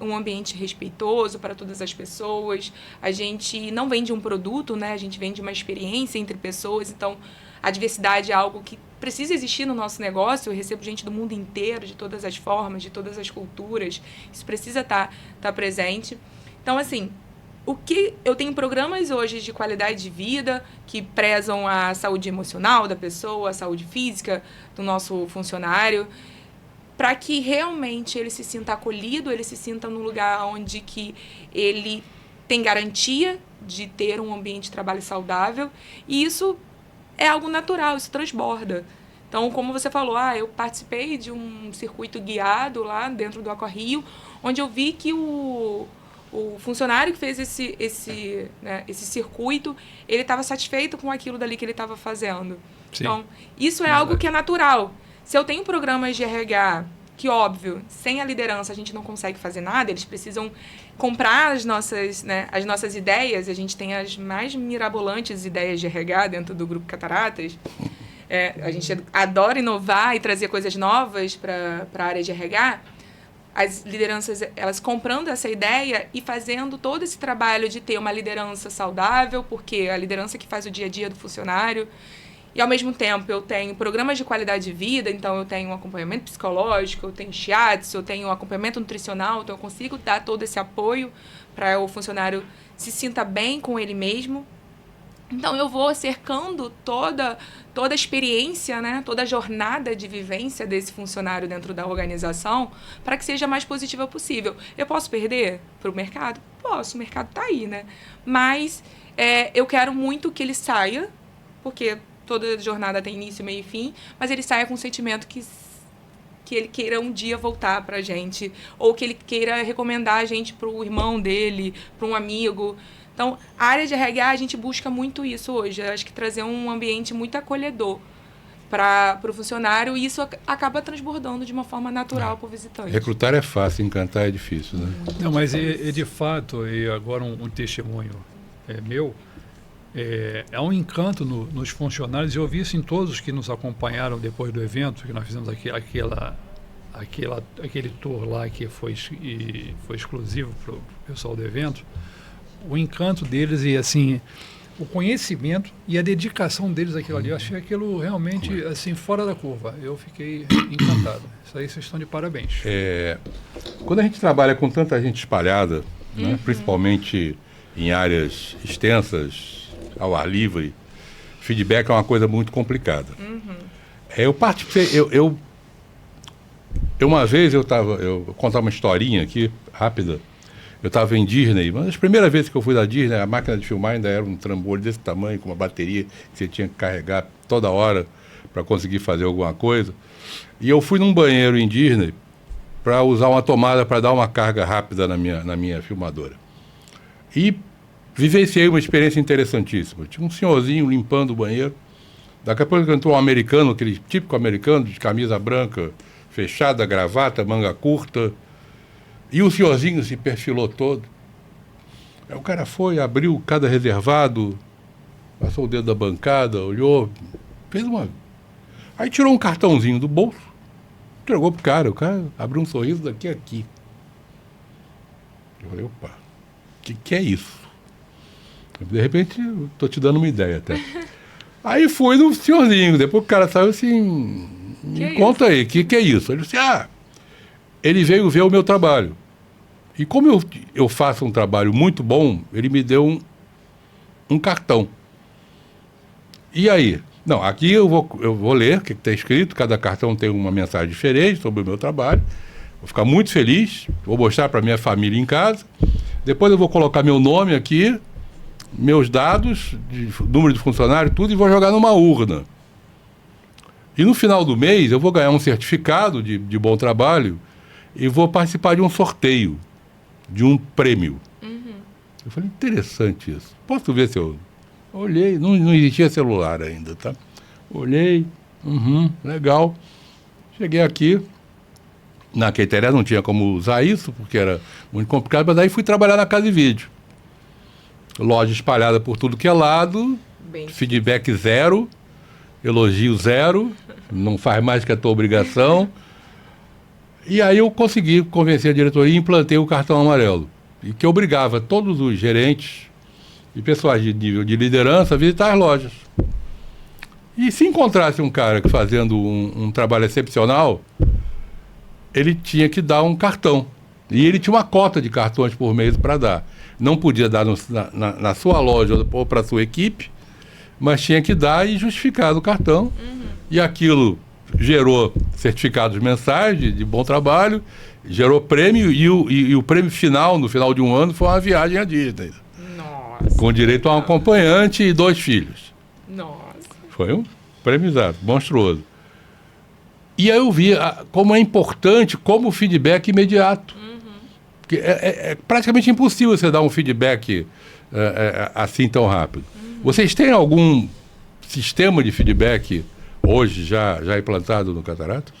um ambiente respeitoso para todas as pessoas. A gente não vende um produto, né? A gente vende uma experiência entre pessoas. Então, a diversidade é algo que precisa existir no nosso negócio. Eu recebo gente do mundo inteiro, de todas as formas, de todas as culturas. Isso precisa estar presente. Então, assim, eu tenho programas hoje de qualidade de vida que prezam a saúde emocional da pessoa, a saúde física do nosso funcionário, para que realmente ele se sinta acolhido, ele se sinta num lugar onde que ele tem garantia de ter um ambiente de trabalho saudável. E isso é algo natural, isso transborda. Então, como você falou, eu participei de um circuito guiado lá dentro do AquaRio, onde eu vi que o funcionário que fez esse circuito, ele estava satisfeito com aquilo dali que ele estava fazendo. Sim. Então, isso é algo que é natural. Se eu tenho programas de RH, que óbvio, sem a liderança a gente não consegue fazer nada, eles precisam comprar as nossas ideias, a gente tem as mais mirabolantes ideias de RH dentro do Grupo Cataratas. A gente adora inovar e trazer coisas novas para a área de RH. As lideranças, elas comprando essa ideia e fazendo todo esse trabalho de ter uma liderança saudável, porque é a liderança que faz o dia a dia do funcionário. E, ao mesmo tempo, eu tenho programas de qualidade de vida, então eu tenho um acompanhamento psicológico, eu tenho shiatsu, eu tenho um acompanhamento nutricional, então eu consigo dar todo esse apoio para o funcionário se sinta bem com ele mesmo. Então, eu vou cercando toda a experiência, né, toda a jornada de vivência desse funcionário dentro da organização para que seja a mais positiva possível. Eu posso perder para o mercado? Posso, o mercado está aí, né? Mas eu quero muito que ele saia, porque toda jornada tem início, meio e fim, mas ele saia com o sentimento que ele queira um dia voltar para a gente, ou que ele queira recomendar a gente para o irmão dele, para um amigo. Então, a área de RH, a gente busca muito isso hoje. Eu acho que trazer um ambiente muito acolhedor para o funcionário, e isso acaba transbordando de uma forma natural para o visitante. Recrutar é fácil, encantar é difícil, né? Não, mas de fato, e agora um testemunho meu, é um encanto nos funcionários. Eu vi isso em todos que nos acompanharam depois do evento, que nós fizemos aquele tour lá que foi exclusivo para o pessoal do evento. O encanto deles e, assim, o conhecimento e a dedicação deles àquilo ali. Eu achei aquilo realmente, assim, fora da curva. Eu fiquei encantado. Isso aí vocês estão de parabéns. Quando a gente trabalha com tanta gente espalhada, né, principalmente em áreas extensas, ao ar livre, feedback é uma coisa muito complicada. Uma vez eu vou contar uma historinha aqui, rápida. Eu estava em Disney, mas as primeiras vezes que eu fui da Disney, a máquina de filmar ainda era um trambolho desse tamanho, com uma bateria que você tinha que carregar toda hora para conseguir fazer alguma coisa. E eu fui num banheiro em Disney para usar uma tomada para dar uma carga rápida na minha filmadora. E vivenciei uma experiência interessantíssima. Tinha um senhorzinho limpando o banheiro. Daqui a pouco entrou um americano, aquele típico americano, de camisa branca, fechada, gravata, manga curta. E o senhorzinho se perfilou todo. Aí o cara foi, abriu cada reservado, passou o dedo da bancada, olhou, fez uma... Aí tirou um cartãozinho do bolso, entregou pro cara. O cara abriu um sorriso daqui a aqui. Eu falei, opa, o que é isso? De repente, estou te dando uma ideia até. Aí fui no senhorzinho, depois o cara saiu assim, me conta aí, o que é isso? Ele disse, ele veio ver o meu trabalho. E como eu faço um trabalho muito bom, ele me deu um cartão. E aí? Não, aqui eu vou ler o que está escrito, cada cartão tem uma mensagem diferente sobre o meu trabalho. Vou ficar muito feliz, vou mostrar para minha família em casa. Depois eu vou colocar meu nome aqui, meus dados, número de funcionário, tudo, e vou jogar numa urna. E no final do mês eu vou ganhar um certificado de bom trabalho e vou participar de um sorteio, de um prêmio. Eu falei, interessante isso. Posso ver se eu... Olhei, não existia celular ainda, tá? Olhei, legal. Cheguei aqui, na Queiteré não tinha como usar isso, porque era muito complicado, mas daí fui trabalhar na casa de vídeo. Loja espalhada por tudo que é lado, feedback zero, elogio zero, não faz mais que a tua obrigação. E aí eu consegui convencer a diretoria e implantei o cartão amarelo, e que obrigava todos os gerentes e pessoas de nível de liderança a visitar as lojas. E se encontrasse um cara fazendo um trabalho excepcional, ele tinha que dar um cartão. E ele tinha uma cota de cartões por mês para dar. Não podia dar na sua loja ou para a sua equipe, mas tinha que dar e justificar o cartão. E aquilo gerou certificados mensais de bom trabalho, gerou prêmio, e o prêmio final, no final de um ano, foi uma viagem à Disney. Nossa. Com direito a um acompanhante e 2 filhos. Nossa. Foi um prêmio monstruoso. E aí eu vi como é importante, como o feedback imediato. Porque é praticamente impossível você dar um feedback assim tão rápido. Vocês têm algum sistema de feedback hoje já implantado no Cataratas?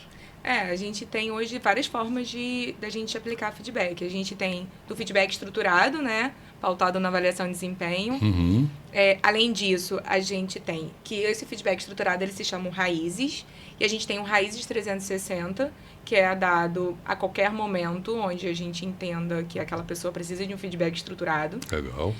A gente tem hoje várias formas da gente aplicar feedback. A gente tem do feedback estruturado, né? Pautado na avaliação de desempenho. Além disso, a gente tem que esse feedback estruturado, eles se chamam raízes. E a gente tem um Raízes 360, que é dado a qualquer momento onde a gente entenda que aquela pessoa precisa de um feedback estruturado. Legal.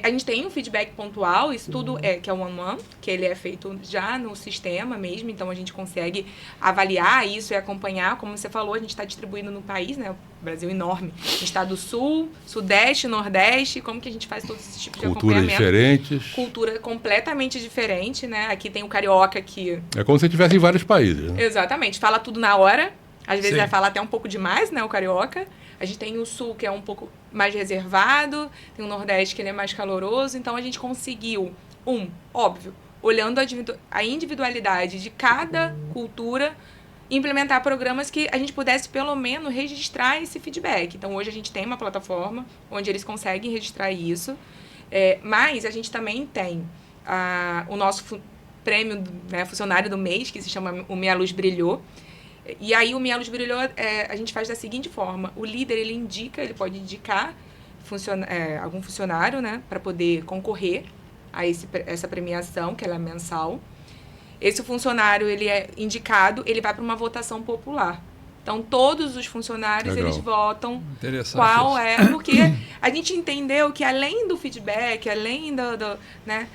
A gente tem um feedback pontual, isso tudo que é o one-on-one, que ele é feito já no sistema mesmo, então a gente consegue avaliar isso e acompanhar. Como você falou, a gente está distribuindo no país, né? Brasil enorme. Estado Sul, Sudeste, Nordeste, como que a gente faz todos esses tipos de Culturas acompanhamento? diferentes. Cultura completamente diferente, né? Aqui tem o carioca que... É como se estivesse em vários países, né? Exatamente. Fala tudo na hora. Às vezes Sim. vai falar até um pouco demais, né? O carioca. A gente tem o Sul, que é um pouco mais reservado. Tem o Nordeste, que ele é mais caloroso. Então, a gente conseguiu, óbvio, olhando a individualidade de cada cultura, implementar programas que a gente pudesse, pelo menos, registrar esse feedback. Então, hoje a gente tem uma plataforma onde eles conseguem registrar isso. Mas a gente também tem o nosso prêmio, né, funcionário do mês, que se chama o Minha Luz Brilhou. E aí, o Minha Luz Brilhou, a gente faz da seguinte forma. O líder, ele pode indicar algum funcionário, né, para poder concorrer a essa premiação, que ela é mensal. Esse funcionário, ele é indicado, ele vai para uma votação popular. Então, todos os funcionários, Legal. eles votam Interessante qual isso. é... Porque a gente entendeu que, além do feedback, além né,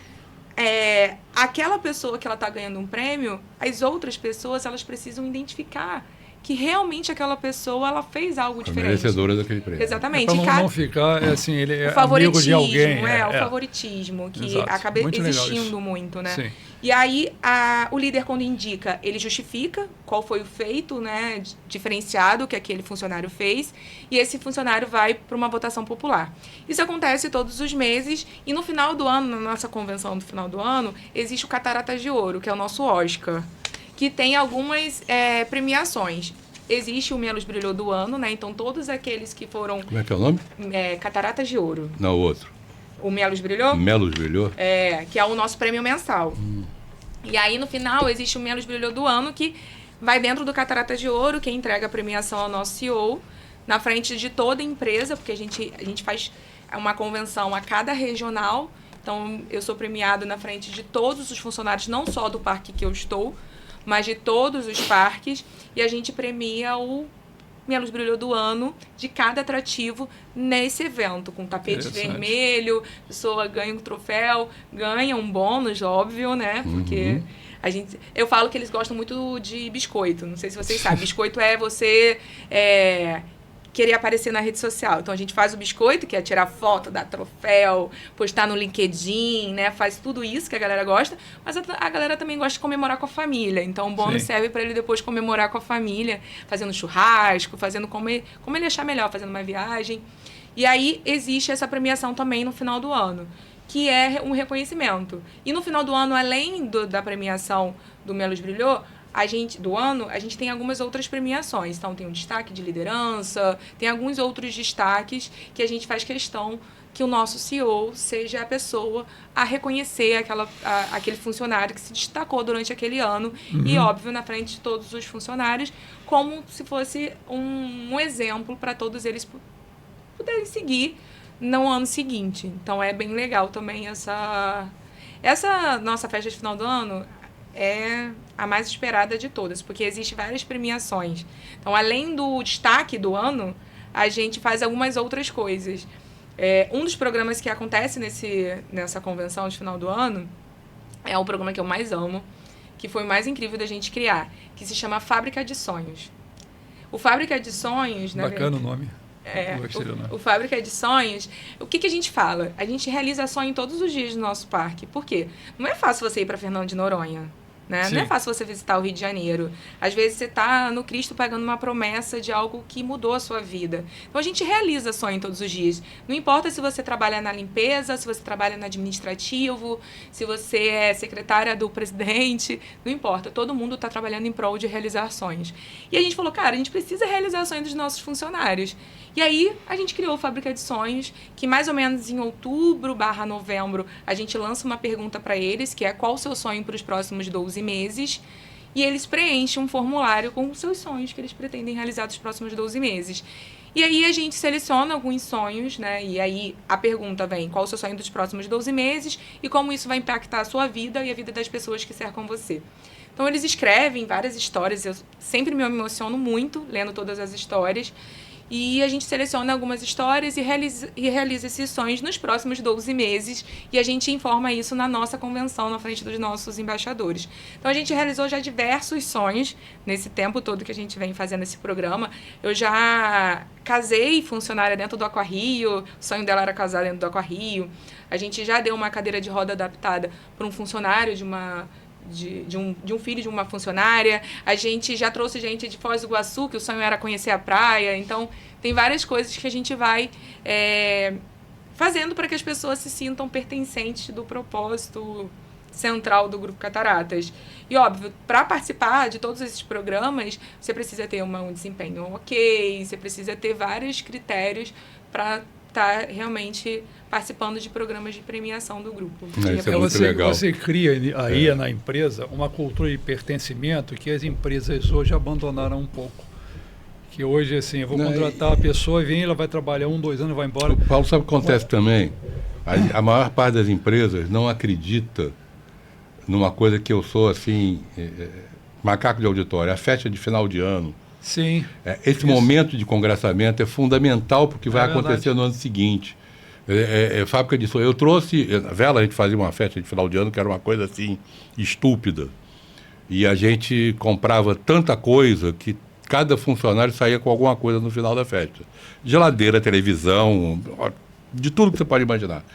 aquela pessoa que ela está ganhando um prêmio, as outras pessoas, elas precisam identificar que realmente aquela pessoa, ela fez algo diferente. Merecedora daquele prêmio. Exatamente. Para não ficar, assim, ele é o amigo favoritismo, de alguém. o favoritismo, que Exato. acaba Muito legal existindo isso. muito, né? Sim. E aí, o líder, quando indica, ele justifica qual foi o feito, né, diferenciado que aquele funcionário fez, e esse funcionário vai para uma votação popular. Isso acontece todos os meses, e no final do ano, na nossa convenção do final do ano, existe o Cataratas de Ouro, que é o nosso Oscar, que tem algumas premiações. Existe o Minha Luz Brilhou do ano, né? Então, todos aqueles que foram... Como é que é o nome? Cataratas de Ouro. Não, o outro. O Minha Luz Brilhou? Melos Brilhou? Que é o nosso prêmio mensal. E aí, no final, existe o Minha Luz Brilhou do ano, que vai dentro do Cataratas de Ouro, que entrega a premiação ao nosso CEO, na frente de toda a empresa, porque a gente faz uma convenção a cada regional. Então, eu sou premiado na frente de todos os funcionários, não só do parque que eu estou, mas de todos os parques, e a gente premia o Minha Luz Brilhou do ano de cada atrativo nesse evento, com tapete vermelho, a pessoa ganha um troféu, ganha um bônus, óbvio, né? Porque eu falo que eles gostam muito de biscoito, não sei se vocês sabem, biscoito é você querer aparecer na rede social. Então, a gente faz o biscoito, que é tirar foto, dar troféu, postar no LinkedIn, né? Faz tudo isso que a galera gosta, mas a galera também gosta de comemorar com a família. Então, o bônus serve para ele depois comemorar com a família, fazendo churrasco, fazendo como ele achar melhor, fazendo uma viagem. E aí, existe essa premiação também no final do ano, que é um reconhecimento. E no final do ano, além da premiação do Minha Luz Brilhou, a gente tem algumas outras premiações. Então, tem um destaque de liderança, tem alguns outros destaques que a gente faz questão que o nosso CEO seja a pessoa a reconhecer aquele funcionário que se destacou durante aquele ano e, óbvio, na frente de todos os funcionários, como se fosse um exemplo para todos eles poderem seguir no ano seguinte. Então, é bem legal também essa nossa festa de final do ano. É a mais esperada de todas, porque existem várias premiações. Então, além do destaque do ano, a gente faz algumas outras coisas. Um dos programas que acontece nessa convenção de final do ano é o programa que eu mais amo, que foi o mais incrível da gente criar, que se chama Fábrica de Sonhos. O Fábrica de Sonhos... Bacana o nome. O Fábrica de Sonhos, o que a gente fala? A gente realiza sonho todos os dias no nosso parque. Por quê? Não é fácil você ir para Fernando de Noronha. Né? Não é fácil você visitar o Rio de Janeiro. Às vezes você está no Cristo pegando uma promessa de algo que mudou a sua vida. Então a gente realiza sonho todos os dias. Não importa se você trabalha na limpeza, se você trabalha no administrativo, se você é secretária do presidente, não importa. Todo mundo está trabalhando em prol de realizar sonhos. E a gente falou, cara, a gente precisa realizar sonhos dos nossos funcionários. E aí a gente criou a Fábrica de Sonhos, que mais ou menos em outubro/novembro a gente lança uma pergunta para eles, que é qual o seu sonho para os próximos 12 meses, e eles preenchem um formulário com os seus sonhos que eles pretendem realizar nos próximos 12 meses. E aí a gente seleciona alguns sonhos, né? E aí a pergunta vem, qual o seu sonho dos próximos 12 meses e como isso vai impactar a sua vida e a vida das pessoas que cercam você. Então eles escrevem várias histórias, eu sempre me emociono muito lendo todas as histórias. E a gente seleciona algumas histórias e realiza esses sonhos nos próximos 12 meses. E a gente informa isso na nossa convenção, na frente dos nossos embaixadores. Então, a gente realizou já diversos sonhos nesse tempo todo que a gente vem fazendo esse programa. Eu já casei funcionária dentro do Aquarrio, o sonho dela era casar dentro do Aquarrio. A gente já deu uma cadeira de roda adaptada para um funcionário de um filho de uma funcionária. A gente já trouxe gente de Foz do Iguaçu, que o sonho era conhecer a praia. Então, tem várias coisas que a gente vai fazendo para que as pessoas se sintam pertencentes do propósito central do Grupo Cataratas. E, óbvio, para participar de todos esses programas, você precisa ter um desempenho ok, você precisa ter vários critérios para estar realmente participando de programas de premiação do grupo. Isso é muito legal. Você cria aí na empresa uma cultura de pertencimento que as empresas hoje abandonaram um pouco. Que hoje, assim, eu vou contratar a pessoa e vem, ela vai trabalhar 1, 2 anos e vai embora. O Paulo, sabe o que acontece também? A maior parte das empresas não acredita numa coisa que eu sou, assim, macaco de auditório, a festa de final de ano. Sim. Esse momento de congressamento é fundamental porque vai acontecer no ano seguinte. Fábrica de sonho. Eu trouxe, na Vela a gente fazia uma festa de final de ano que era uma coisa assim, estúpida. E a gente comprava tanta coisa que cada funcionário saía com alguma coisa no final da festa. Geladeira, televisão, de tudo que você pode imaginar.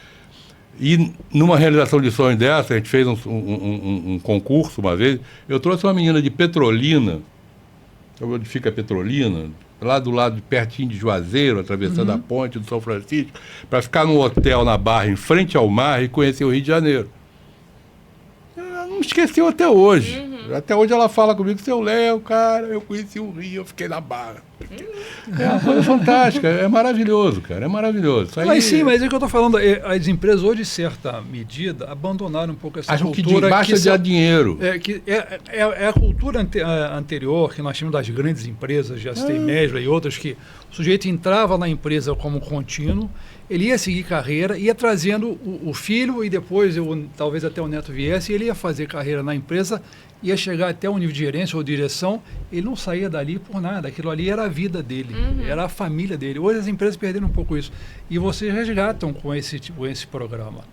E numa realização de sonho dessa, a gente fez um concurso uma vez, eu trouxe uma menina de Petrolina, onde fica Petrolina, lá do lado, pertinho de Juazeiro, atravessando a ponte do São Francisco, para ficar num hotel na Barra, em frente ao mar, e conhecer o Rio de Janeiro. Ela não esqueceu até hoje. Até hoje ela fala comigo, seu Léo, cara, eu conheci o Rio, eu fiquei na Barra. É uma coisa fantástica, é maravilhoso, cara, é maravilhoso. Isso aí... Mas sim, mas é o que eu estou falando, as empresas hoje, de certa medida, abandonaram um pouco essa Acham cultura. Que basta de dinheiro. É a cultura anterior que nós tínhamos das grandes empresas, já citei Mesbla e outras, que o sujeito entrava na empresa como contínuo, ele ia seguir carreira, ia trazendo o filho e depois, talvez até o neto viesse, e ele ia fazer carreira na empresa, ia chegar até o nível de gerência ou direção, ele não saía dali por nada, aquilo ali era a vida dele, era a família dele. Hoje as empresas perderam um pouco isso. E vocês resgatam com esse programa.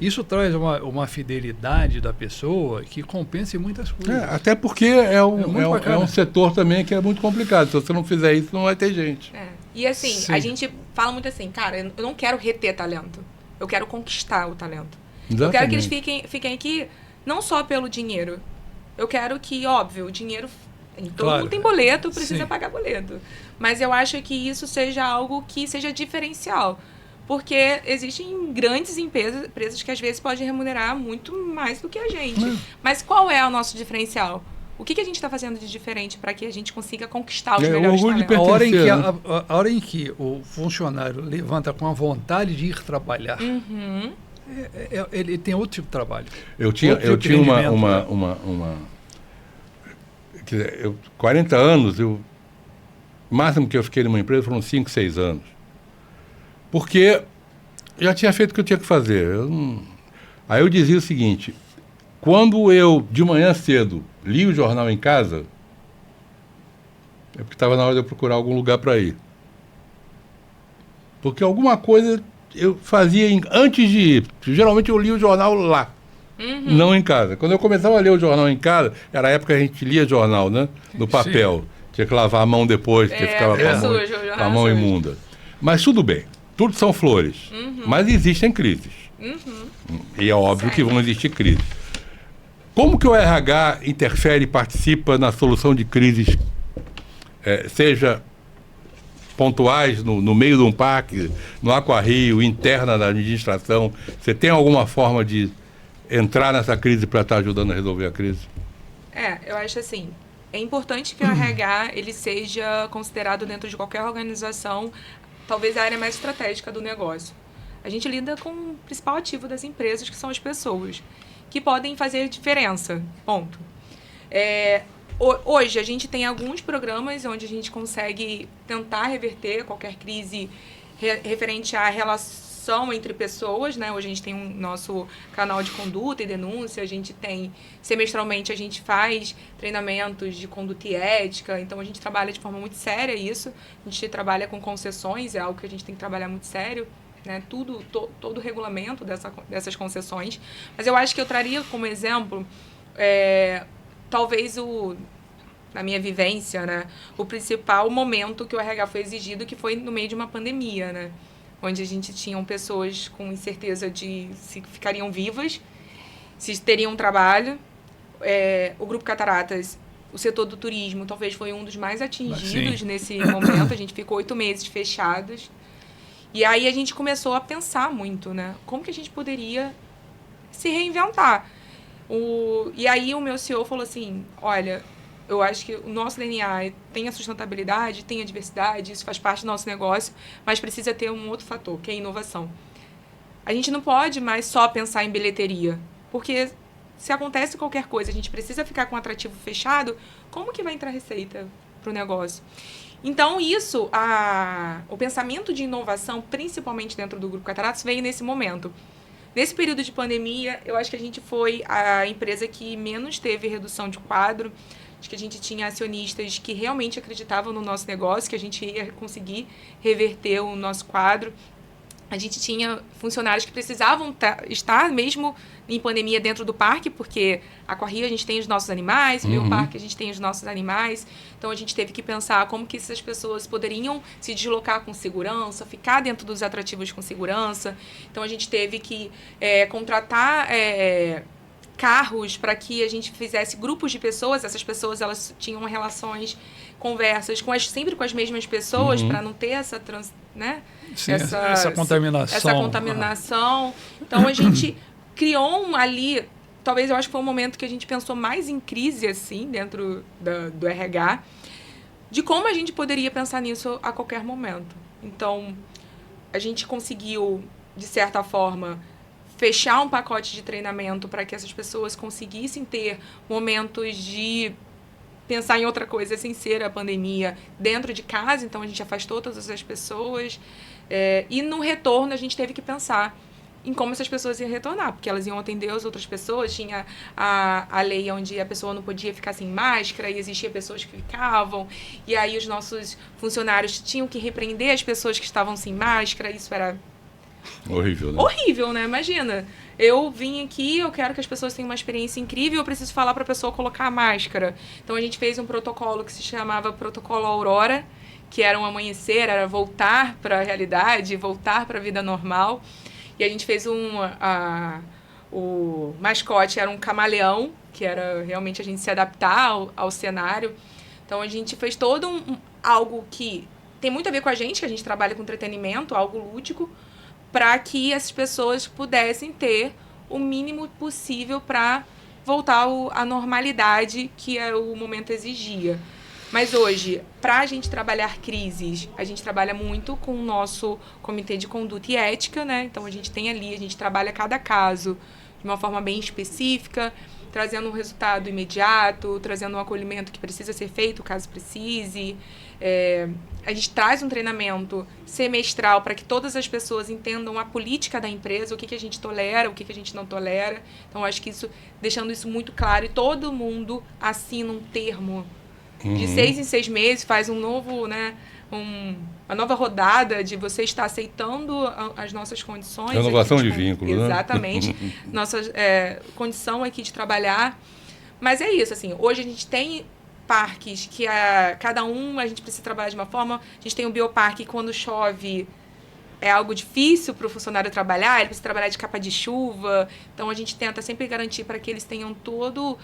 Isso traz uma fidelidade da pessoa que compensa em muitas coisas. Até porque é um setor também que é muito complicado. Se você não fizer isso, não vai ter gente. E assim, a gente fala muito assim, cara, eu não quero reter talento. Eu quero conquistar o talento. Exatamente. Eu quero que eles fiquem aqui não só pelo dinheiro. Eu quero que, óbvio, o dinheiro... Todo mundo tem boleto, precisa pagar boleto. Mas eu acho que isso seja algo que seja diferencial. Porque existem grandes empresas que às vezes podem remunerar muito mais do que a gente. Mas qual é o nosso diferencial? O que a gente está fazendo de diferente para que a gente consiga conquistar os melhores talentos? A hora em que o funcionário levanta com a vontade de ir trabalhar, ele tem outro tipo de trabalho. Eu tinha uma quer dizer, 40 anos, o máximo que eu fiquei numa empresa foram 5, 6 anos. Porque já tinha feito o que eu tinha que fazer. Aí eu dizia o seguinte, quando eu, de manhã cedo, li o jornal em casa, é porque estava na hora de eu procurar algum lugar para ir. Porque alguma coisa eu fazia antes de ir. Geralmente eu li o jornal lá, não em casa. Quando eu começava a ler o jornal em casa, era a época que a gente lia jornal, né? No papel. Sim. Tinha que lavar a mão depois, porque ficava com a mão imunda. Mas tudo bem. Tudo são flores. Mas existem crises. E é óbvio que vão existir crises. Como que o RH interfere e participa na solução de crises, seja pontuais no meio de um parque, no Aquarrio, interna da administração? Você tem alguma forma de entrar nessa crise para estar ajudando a resolver a crise? Eu acho assim, é importante que o RH ele seja considerado dentro de qualquer organização, talvez a área mais estratégica do negócio. A gente lida com o principal ativo das empresas, que são as pessoas, que podem fazer diferença, ponto. Hoje, a gente tem alguns programas onde a gente consegue tentar reverter qualquer crise referente a discussão entre pessoas, né? Hoje a gente tem um nosso canal de conduta e denúncia, a gente tem, semestralmente, a gente faz treinamentos de conduta e ética, então a gente trabalha de forma muito séria isso, a gente trabalha com concessões, é algo que a gente tem que trabalhar muito sério, né? Todo o regulamento dessas concessões, mas eu acho que eu traria como exemplo, talvez na minha vivência, né, o principal momento que o RH foi exigido, que foi no meio de uma pandemia, né, onde a gente tinha pessoas com incerteza de se ficariam vivas, se teriam trabalho. O Grupo Cataratas, o setor do turismo, talvez foi um dos mais atingidos nesse momento. A gente ficou 8 meses fechados. E aí a gente começou a pensar muito, né, como que a gente poderia se reinventar. E aí o meu CEO falou assim, olha, eu acho que o nosso DNA tem a sustentabilidade, tem a diversidade, isso faz parte do nosso negócio, mas precisa ter um outro fator, que é a inovação. A gente não pode mais só pensar em bilheteria, porque se acontece qualquer coisa, a gente precisa ficar com o atrativo fechado, como que vai entrar receita para o negócio? Então, o pensamento de inovação, principalmente dentro do Grupo Cataratas, veio nesse momento. Nesse período de pandemia, eu acho que a gente foi a empresa que menos teve redução de quadro. Acho que a gente tinha acionistas que realmente acreditavam no nosso negócio, que a gente ia conseguir reverter o nosso quadro. A gente tinha funcionários que precisavam estar mesmo em pandemia dentro do parque, porque a Corrida a gente tem os nossos animais, no parque a gente tem os nossos animais. Então a gente teve que pensar como que essas pessoas poderiam se deslocar com segurança, ficar dentro dos atrativos com segurança. Então a gente teve que contratar carros para que a gente fizesse grupos de pessoas. Essas pessoas, elas tinham relações, conversas sempre com as mesmas pessoas, para não ter essa essa contaminação. Então a gente criou ali, talvez eu acho que foi um momento que a gente pensou mais em crise assim dentro do RH, de como a gente poderia pensar nisso a qualquer momento. Então a gente conseguiu, de certa forma, fechar um pacote de treinamento para que essas pessoas conseguissem ter momentos de pensar em outra coisa sem ser a pandemia dentro de casa. Então a gente afastou todas as pessoas, e no retorno a gente teve que pensar em como essas pessoas iam retornar, porque elas iam atender as outras pessoas. Tinha a lei onde a pessoa não podia ficar sem máscara, e existia pessoas que ficavam, e aí os nossos funcionários tinham que repreender as pessoas que estavam sem máscara. Isso era horrível, né? Horrível, né? Imagina, eu vim aqui, eu quero que as pessoas tenham uma experiência incrível, eu preciso falar para a pessoa colocar a máscara. Então a gente fez um protocolo que se chamava Protocolo Aurora, que era um amanhecer, era voltar para a realidade, voltar para a vida normal. E a gente fez o mascote era um camaleão, que era realmente a gente se adaptar ao cenário. Então a gente fez todo algo que tem muito a ver com a gente trabalha com entretenimento, algo lúdico, para que essas pessoas pudessem ter o mínimo possível para voltar à normalidade que o momento exigia. Mas hoje, para a gente trabalhar crises, a gente trabalha muito com o nosso comitê de conduta e ética, né? Então a gente tem ali, a gente trabalha cada caso de uma forma bem específica, trazendo um resultado imediato, trazendo um acolhimento que precisa ser feito caso precise. A gente traz um treinamento semestral para que todas as pessoas entendam a política da empresa, o que a gente tolera, o que a gente não tolera. Então, acho que deixando isso muito claro, e todo mundo assina um termo de 6 em 6 meses, faz um novo, né, uma nova rodada de você estar aceitando as nossas condições. Renovação de vínculo, né? Exatamente. Nossa condição aqui de trabalhar. Mas é isso, assim, hoje a gente tem parques que cada um a gente precisa trabalhar de uma forma. A gente tem um bioparque que quando chove é algo difícil para o funcionário trabalhar, ele precisa trabalhar de capa de chuva. Então a gente tenta sempre garantir para que eles tenham tudo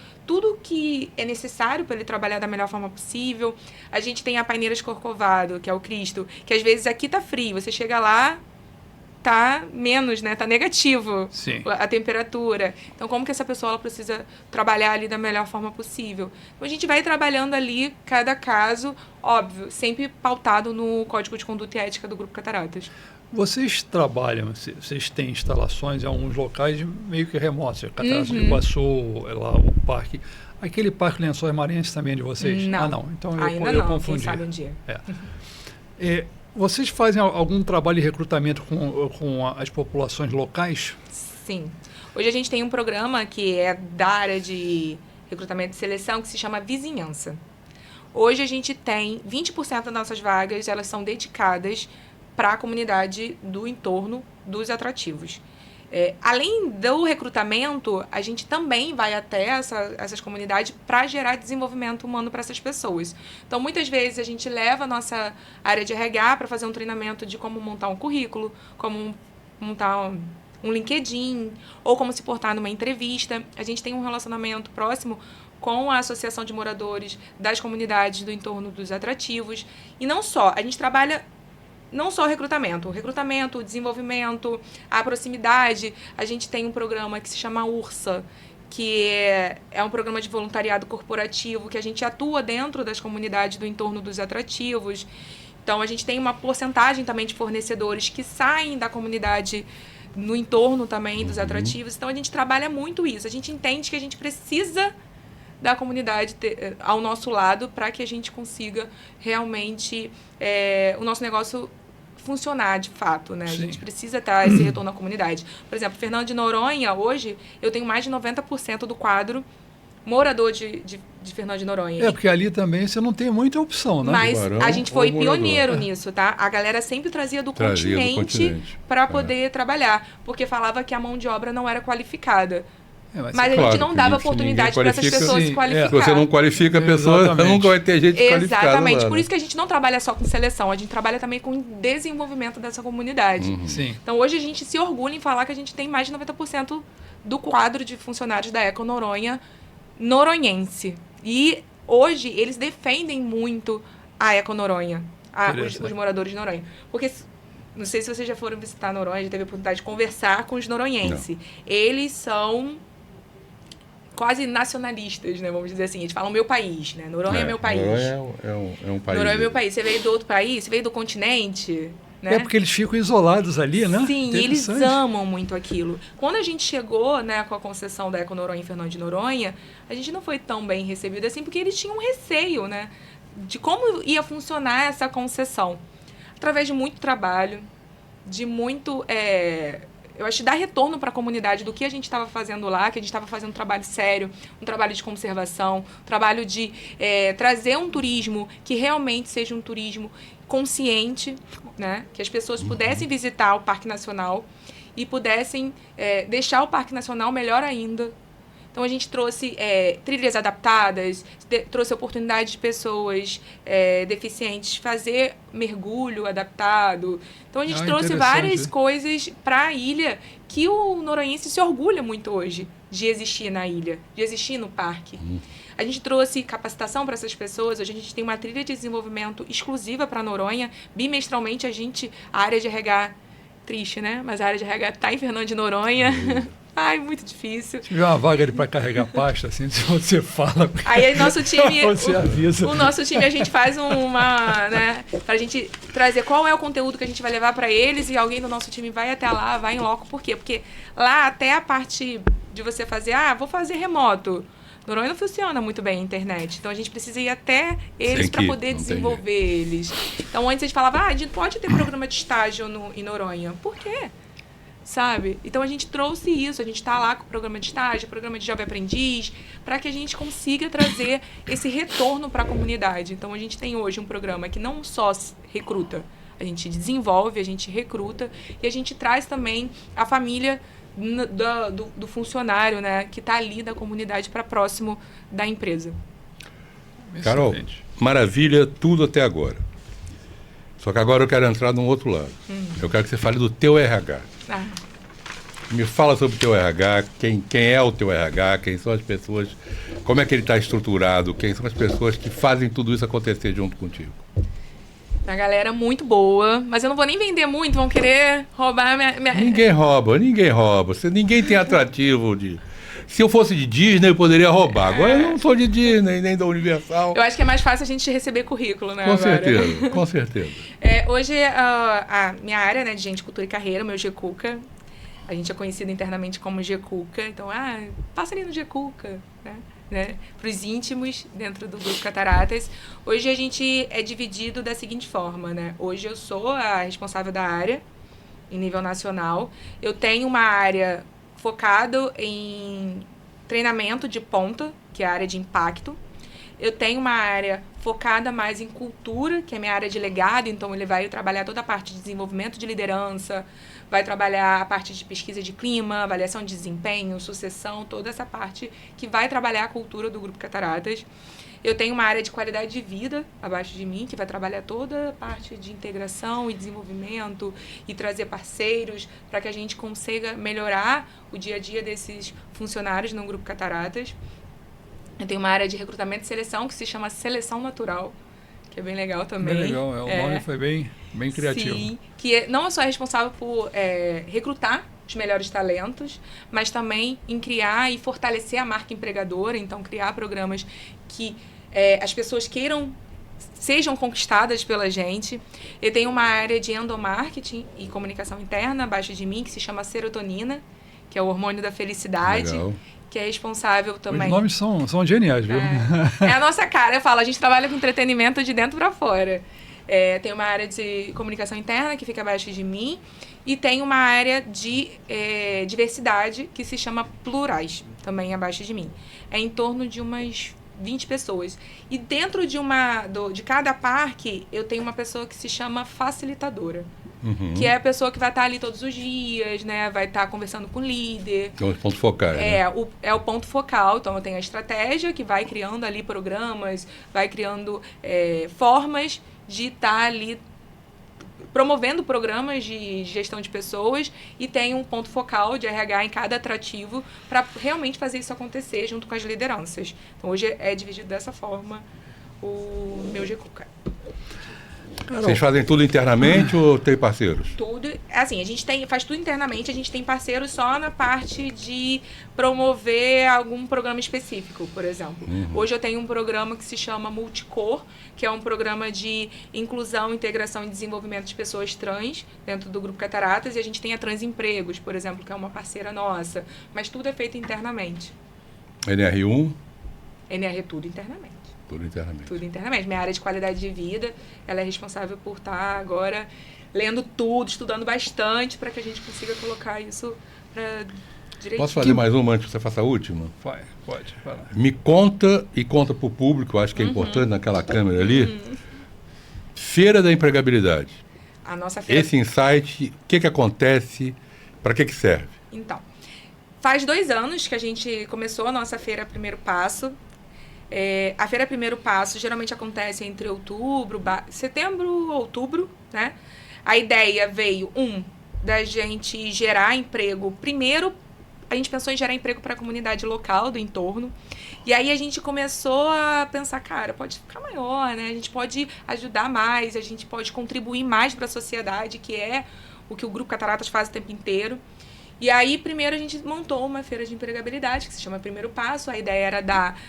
que é necessário para ele trabalhar da melhor forma possível. A gente tem a Paineiras Corcovado, que é o Cristo, que às vezes aqui tá frio, você chega lá, tá menos, né? Tá negativo. Sim. A temperatura. Então, como que essa pessoa ela precisa trabalhar ali da melhor forma possível? Então, a gente vai trabalhando ali cada caso, óbvio, sempre pautado no Código de Conduta e Ética do Grupo Cataratas. Vocês trabalham, vocês têm instalações em alguns locais meio que remotos, Cataratas do Iguaçu, lá o parque. Aquele Parque Lençóis Maranhenses também é de vocês? Não. Ah, não. Então ainda eu não, confundi. quem sabe um dia. Vocês fazem algum trabalho de recrutamento com as populações locais? Sim. Hoje a gente tem um programa que é da área de recrutamento e seleção que se chama Vizinhança. Hoje a gente tem 20% das nossas vagas, elas são dedicadas para a comunidade do entorno dos atrativos. Além do recrutamento, a gente também vai até essas comunidades para gerar desenvolvimento humano para essas pessoas. Então, muitas vezes, a gente leva a nossa área de RH para fazer um treinamento de como montar um currículo, como montar um LinkedIn, ou como se portar numa entrevista. A gente tem um relacionamento próximo com a Associação de Moradores das Comunidades do Entorno dos Atrativos. E não só, a gente trabalha não só o recrutamento, o desenvolvimento, a proximidade. A gente tem um programa que se chama URSA, que é um programa de voluntariado corporativo, que a gente atua dentro das comunidades do entorno dos atrativos. Então, a gente tem uma porcentagem também de fornecedores que saem da comunidade no entorno também dos atrativos. Então, a gente trabalha muito isso. A gente entende que a gente precisa da comunidade ao nosso lado para que a gente consiga realmente o nosso negócio funcionar de fato, né? Sim. A gente precisa ter esse retorno à comunidade. Por exemplo, Fernando de Noronha, hoje, eu tenho mais de 90% do quadro morador de Fernando de Noronha. Porque ali também você não tem muita opção, né? Mas a gente foi pioneiro nisso, tá? A galera sempre trazia do continente para poder trabalhar, porque falava que a mão de obra não era qualificada. Mas a gente não dava oportunidade para essas pessoas se qualificar. Se você não qualifica a pessoa, nunca vai ter gente qualificada. Exatamente. Por isso que a gente não trabalha só com seleção, a gente trabalha também com desenvolvimento dessa comunidade. Sim. Então, hoje a gente se orgulha em falar que a gente tem mais de 90% do quadro de funcionários da Eco Noronha noronhense. E hoje eles defendem muito a Eco Noronha, os moradores de Noronha. Porque, não sei se vocês já foram visitar Noronha, já teve a oportunidade de conversar com os noronhenses. Eles são quase nacionalistas, né? Vamos dizer assim. Eles falam meu país, né? Noronha é meu país. Noronha é um país. Noronha é meu país. Você veio do outro país? Você veio do continente? Né? Porque eles ficam isolados ali, né? Sim, eles amam muito aquilo. Quando a gente chegou, né, com a concessão da Eco Noronha em Fernando de Noronha, a gente não foi tão bem recebido assim, porque eles tinham um receio, né? De como ia funcionar essa concessão. Através de muito trabalho, de muito... eu acho que dar retorno para a comunidade do que a gente estava fazendo lá, que a gente estava fazendo um trabalho sério, um trabalho de conservação, um trabalho de trazer um turismo que realmente seja um turismo consciente, né? Que as pessoas pudessem visitar o Parque Nacional e pudessem deixar o Parque Nacional melhor ainda. Então, a gente trouxe trilhas adaptadas, trouxe a oportunidade de pessoas deficientes fazer mergulho adaptado. Então, a gente trouxe várias coisas para a ilha que o noronhense se orgulha muito hoje de existir na ilha, de existir no parque. A gente trouxe capacitação para essas pessoas. Hoje a gente tem uma trilha de desenvolvimento exclusiva para Noronha. Bimestralmente, a área de RH, triste, né? Mas a área de RH está em Fernando de Noronha. Ai, muito difícil. Se tiver uma vaga ali para carregar pasta, assim, se você fala... Aí nosso time... você avisa. O nosso time, a gente faz né, pra gente trazer qual é o conteúdo que a gente vai levar para eles e alguém do nosso time vai até lá, vai em loco. Por quê? Porque lá até a parte de você fazer, vou fazer remoto. Noronha não funciona muito bem a internet. Então, a gente precisa ir até eles para poder desenvolver eles. Então, antes a gente falava, a gente pode ter programa de estágio em Noronha. Por quê? Sabe? Então, a gente trouxe isso. A gente está lá com o programa de estágio, programa de jovem aprendiz, para que a gente consiga trazer esse retorno para a comunidade. Então, a gente tem hoje um programa que não só recruta, a gente desenvolve, a gente recruta e a gente traz também a família do funcionário, né, que está ali da comunidade para próximo da empresa. Carol, maravilha tudo até agora. Só que agora eu quero entrar num outro lado. Eu quero que você fale do teu RH. Me fala sobre o teu RH, quem é o teu RH, quem são as pessoas, como é que ele está estruturado, quem são as pessoas que fazem tudo isso acontecer junto contigo. A galera muito boa, mas eu não vou nem vender muito, vão querer roubar minha... Ninguém rouba. Ninguém tem atrativo de... Se eu fosse de Disney, eu poderia roubar. Agora eu não sou de Disney, nem da Universal. Eu acho que é mais fácil a gente receber currículo, né? Com certeza. Hoje, a minha área, né, de gente, cultura e carreira, o meu GCUCA, a gente é conhecido internamente como GCUCA. Então, passa ali no GCUCA, né? né, para os íntimos dentro do Grupo Cataratas. Hoje a gente é dividido da seguinte forma, né? Hoje eu sou a responsável da área em nível nacional. Eu tenho uma área focada em treinamento de ponta, que é a área de impacto. Eu tenho uma área focada mais em cultura, que é a minha área de legado, então ele vai trabalhar toda a parte de desenvolvimento de liderança, vai trabalhar a parte de pesquisa de clima, avaliação de desempenho, sucessão, toda essa parte que vai trabalhar a cultura do Grupo Cataratas. Eu tenho uma área de qualidade de vida abaixo de mim, que vai trabalhar toda a parte de integração e desenvolvimento e trazer parceiros para que a gente consiga melhorar o dia a dia desses funcionários no Grupo Cataratas. Eu tenho uma área de recrutamento e seleção que se chama Seleção Natural, que é bem legal também. Bem legal, o nome foi bem criativo. Sim, que não só é responsável por recrutar os melhores talentos, mas também em criar e fortalecer a marca empregadora, então criar programas que as pessoas sejam conquistadas pela gente. Eu tenho uma área de endomarketing e comunicação interna abaixo de mim, que se chama serotonina, que é o hormônio da felicidade. Legal. Que é responsável também. Os nomes são geniais, viu? É a nossa cara. Eu falo, a gente trabalha com entretenimento de dentro para fora. Tem uma área de comunicação interna que fica abaixo de mim e tem uma área de diversidade que se chama Plurais, também abaixo de mim. É em torno de umas 20 pessoas. E dentro de cada parque, eu tenho uma pessoa que se chama facilitadora. Uhum. Que é a pessoa que vai estar ali todos os dias, né? Vai estar conversando com o líder. Então, os pontos focais. É o ponto focal. Então, eu tenho a estratégia que vai criando ali programas, vai criando formas de estar ali promovendo programas de gestão de pessoas e tem um ponto focal de RH em cada atrativo para realmente fazer isso acontecer junto com as lideranças. Então, hoje é dividido dessa forma o meu GCUCA. Vocês fazem tudo internamente ou tem parceiros? Tudo, assim, a gente faz tudo internamente, a gente tem parceiros só na parte de promover algum programa específico, por exemplo. Uhum. Hoje eu tenho um programa que se chama Multicor, que é um programa de inclusão, integração e desenvolvimento de pessoas trans dentro do Grupo Cataratas, e a gente tem a Transempregos, por exemplo, que é uma parceira nossa, mas tudo é feito internamente. NR1? NR tudo internamente. Tudo internamente. Tudo internamente. Minha área de qualidade de vida, ela é responsável por estar agora lendo tudo, estudando bastante para que a gente consiga colocar isso para direitinho. Posso fazer mais uma antes que você faça a última? Pode. Vai lá. Me conta e conta para o público, acho que é importante naquela câmera ali. Feira da Empregabilidade. A nossa feira... Esse insight, o que acontece, para que serve? Então, faz 2 anos que a gente começou a nossa feira Primeiro Passo. A Feira Primeiro Passo geralmente acontece entre setembro, outubro, né? A ideia veio, da gente gerar emprego. Primeiro, a gente pensou em gerar emprego para a comunidade local do entorno. E aí a gente começou a pensar, cara, pode ficar maior, né? A gente pode ajudar mais, a gente pode contribuir mais para a sociedade, que é o que o Grupo Cataratas faz o tempo inteiro. E aí, primeiro, a gente montou uma feira de empregabilidade, que se chama Primeiro Passo. A ideia era dar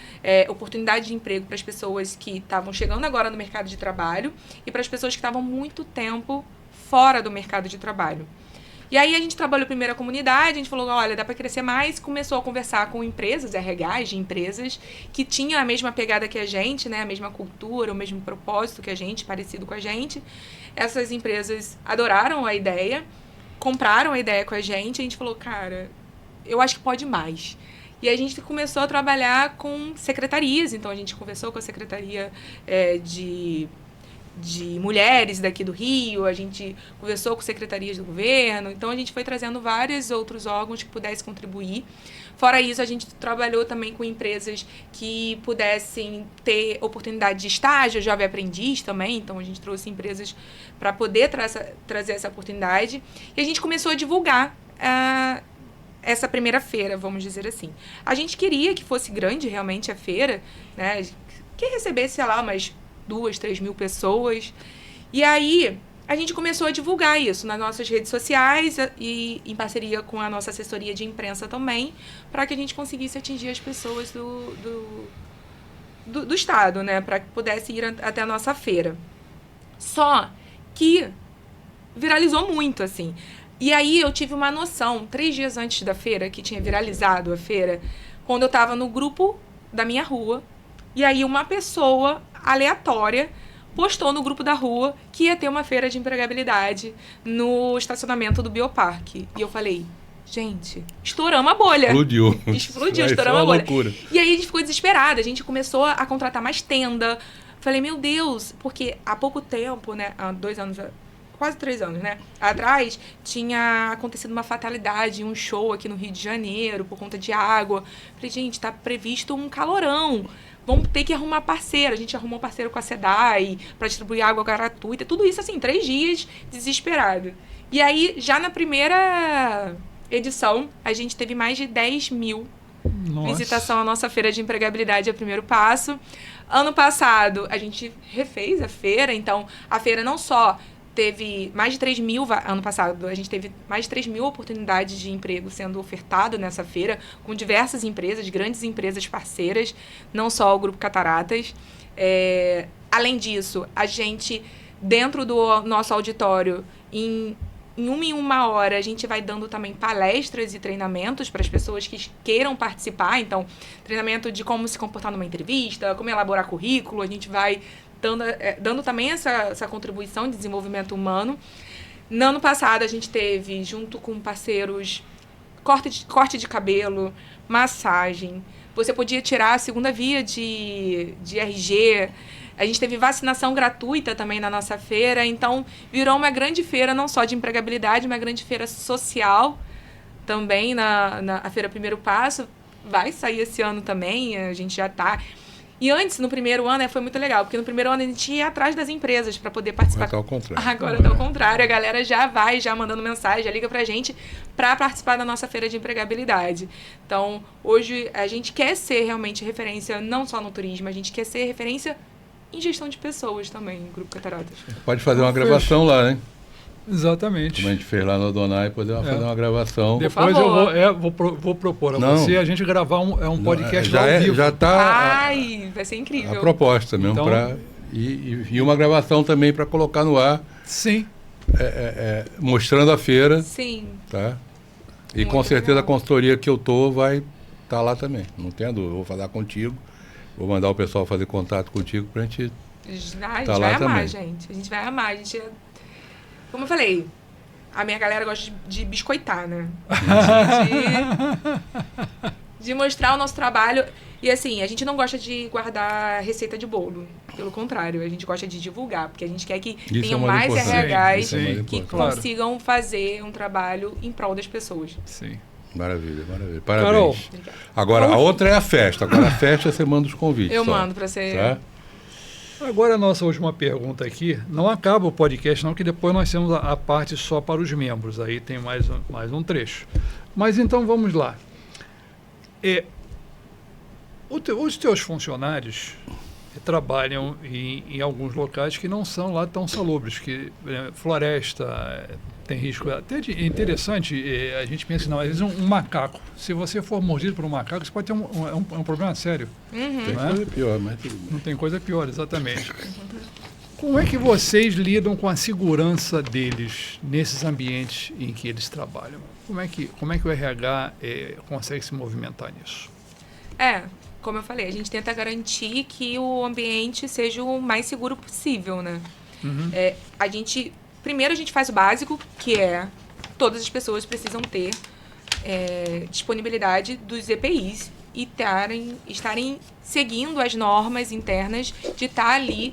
oportunidade de emprego para as pessoas que estavam chegando agora no mercado de trabalho e para as pessoas que estavam muito tempo fora do mercado de trabalho. E aí, a gente trabalhou primeiro a comunidade, a gente falou, olha, dá para crescer mais. Começou a conversar com empresas, RHs de empresas, que tinham a mesma pegada que a gente, né? A mesma cultura, o mesmo propósito que a gente, parecido com a gente. Essas empresas adoraram a ideia, compraram a ideia com a gente falou, cara, eu acho que pode mais. E a gente começou a trabalhar com secretarias, então a gente conversou com a Secretaria de Mulheres daqui do Rio, a gente conversou com secretarias do governo, então a gente foi trazendo vários outros órgãos que pudessem contribuir. Fora isso, a gente trabalhou também com empresas que pudessem ter oportunidade de estágio, jovem aprendiz também, então a gente trouxe empresas para poder trazer essa oportunidade. E a gente começou a divulgar essa primeira feira, vamos dizer assim. A gente queria que fosse grande realmente a feira, né? Que recebesse, sei lá, umas 2, 3 mil pessoas. E aí a gente começou a divulgar isso nas nossas redes sociais e em parceria com a nossa assessoria de imprensa também, para que a gente conseguisse atingir as pessoas do estado, né? Para que pudesse ir até a nossa feira. Só que viralizou muito, assim. E aí eu tive uma noção, 3 dias antes da feira, que tinha viralizado a feira, quando eu estava no grupo da minha rua. E aí uma pessoa aleatória postou no grupo da rua que ia ter uma feira de empregabilidade no estacionamento do Bioparque. E eu falei, gente, estouramos a bolha. Explodiu. Explodiu, Vai estouramos ser a uma bolha. loucura. E aí a gente ficou desesperada, a gente começou a contratar mais tenda. Falei, meu Deus, porque há pouco tempo, né, há 2 anos, quase 3 anos, né, atrás, tinha acontecido uma fatalidade, um show aqui no Rio de Janeiro, por conta de água. Falei, gente, tá previsto um calorão. Vamos ter que arrumar parceiro. A gente arrumou parceiro com a SEDAI para distribuir água gratuita. Tudo isso, assim, 3 dias, desesperado. E aí, já na primeira edição, a gente teve mais de 10 mil visitação à nossa feira de empregabilidade, é o primeiro passo. Ano passado, a gente refez a feira. Então, a feira não só teve mais de 3 mil, ano passado, a gente teve mais de 3 mil oportunidades de emprego sendo ofertado nessa feira, com diversas empresas, grandes empresas parceiras, não só o Grupo Cataratas. Além disso, a gente, dentro do nosso auditório, em uma hora, a gente vai dando também palestras e treinamentos para as pessoas que queiram participar. Então, treinamento de como se comportar numa entrevista, como elaborar currículo, a gente vai dando também essa contribuição de desenvolvimento humano. No ano passado, a gente teve, junto com parceiros, corte de cabelo, massagem. Você podia tirar a segunda via de RG. A gente teve vacinação gratuita também na nossa feira. Então, virou uma grande feira, não só de empregabilidade, uma grande feira social também na Feira Primeiro Passo. Vai sair esse ano também, a gente já está... E antes, no primeiro ano, foi muito legal, porque no primeiro ano a gente ia atrás das empresas para poder participar. Agora tá ao contrário. Agora tá ao contrário. A galera já vai, já mandando mensagem, já liga pra gente para participar da nossa feira de empregabilidade. Então, hoje, a gente quer ser realmente referência, não só no turismo, a gente quer ser referência em gestão de pessoas também, no Grupo Cataratas. Pode fazer uma gravação lá, né? Exatamente. Como a gente fez lá no Adonai, podemos fazer uma gravação. Depois eu vou propor a você a gente gravar um podcast ao vivo. Já está vai ser incrível. a proposta mesmo. Então, e uma gravação também para colocar no ar. Sim. Mostrando a feira. Sim. Tá? E Muito com certeza legal. a consultoria que eu vai estar lá também. Não tenha dúvida. Eu vou falar contigo. Vou mandar o pessoal fazer contato contigo para a gente A gente tá lá vai amar, também. gente. A gente vai amar. A gente, como eu falei, a minha galera gosta de biscoitar, né? De mostrar o nosso trabalho. E assim, a gente não gosta de guardar receita de bolo. Pelo contrário, a gente gosta de divulgar, porque a gente quer que tenham mais RHs que consigam fazer um trabalho em prol das pessoas. Sim. Maravilha, maravilha. Parabéns. Carol. Agora, a outra é a festa. Agora, a festa você manda os convites. Eu mando para você. Tá? Agora a nossa última pergunta aqui. Não acaba o podcast não, que depois nós temos a parte só para os membros. Aí tem mais um trecho. Mas então vamos lá. Os teus funcionários trabalham em alguns locais que não são lá tão salubres, que floresta tem risco. Até é interessante, a gente pensa, não, às vezes um macaco, se você for mordido por um macaco, você pode ter um problema sério. Tem Não é? coisa pior, mas tudo bem. Não tem coisa pior, exatamente. Como é que vocês lidam com a segurança deles nesses ambientes em que eles trabalham? Como é que o RH consegue se movimentar nisso? Como eu falei, a gente tenta garantir que o ambiente seja o mais seguro possível, né? Uhum. Primeiro a gente faz o básico, que é todas as pessoas precisam ter disponibilidade dos EPIs e estarem seguindo as normas internas de estar ali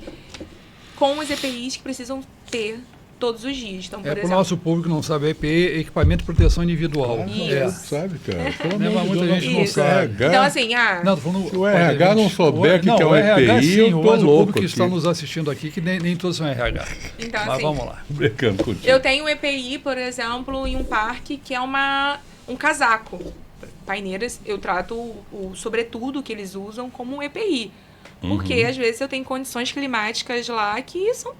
com os EPIs que precisam ter todos os dias. Então, por Para o exemplo, nosso público que não sabe, EPI é equipamento de proteção individual. Isso. Sabe, cara? Mas muita gente não Isso. sabe. Então, assim, Não, tô falando, Se o RH não souber o que é um RH, EPI, sim, eu tô mas o louco público que aqui. está nos assistindo aqui, que nem todos são RH. então, Mas assim, vamos lá. Brincando contigo. eu tenho um EPI, por exemplo, em um parque que é um casaco. Paineiras, eu trato o sobretudo que eles usam como um EPI. Porque, às vezes, eu tenho condições climáticas lá que são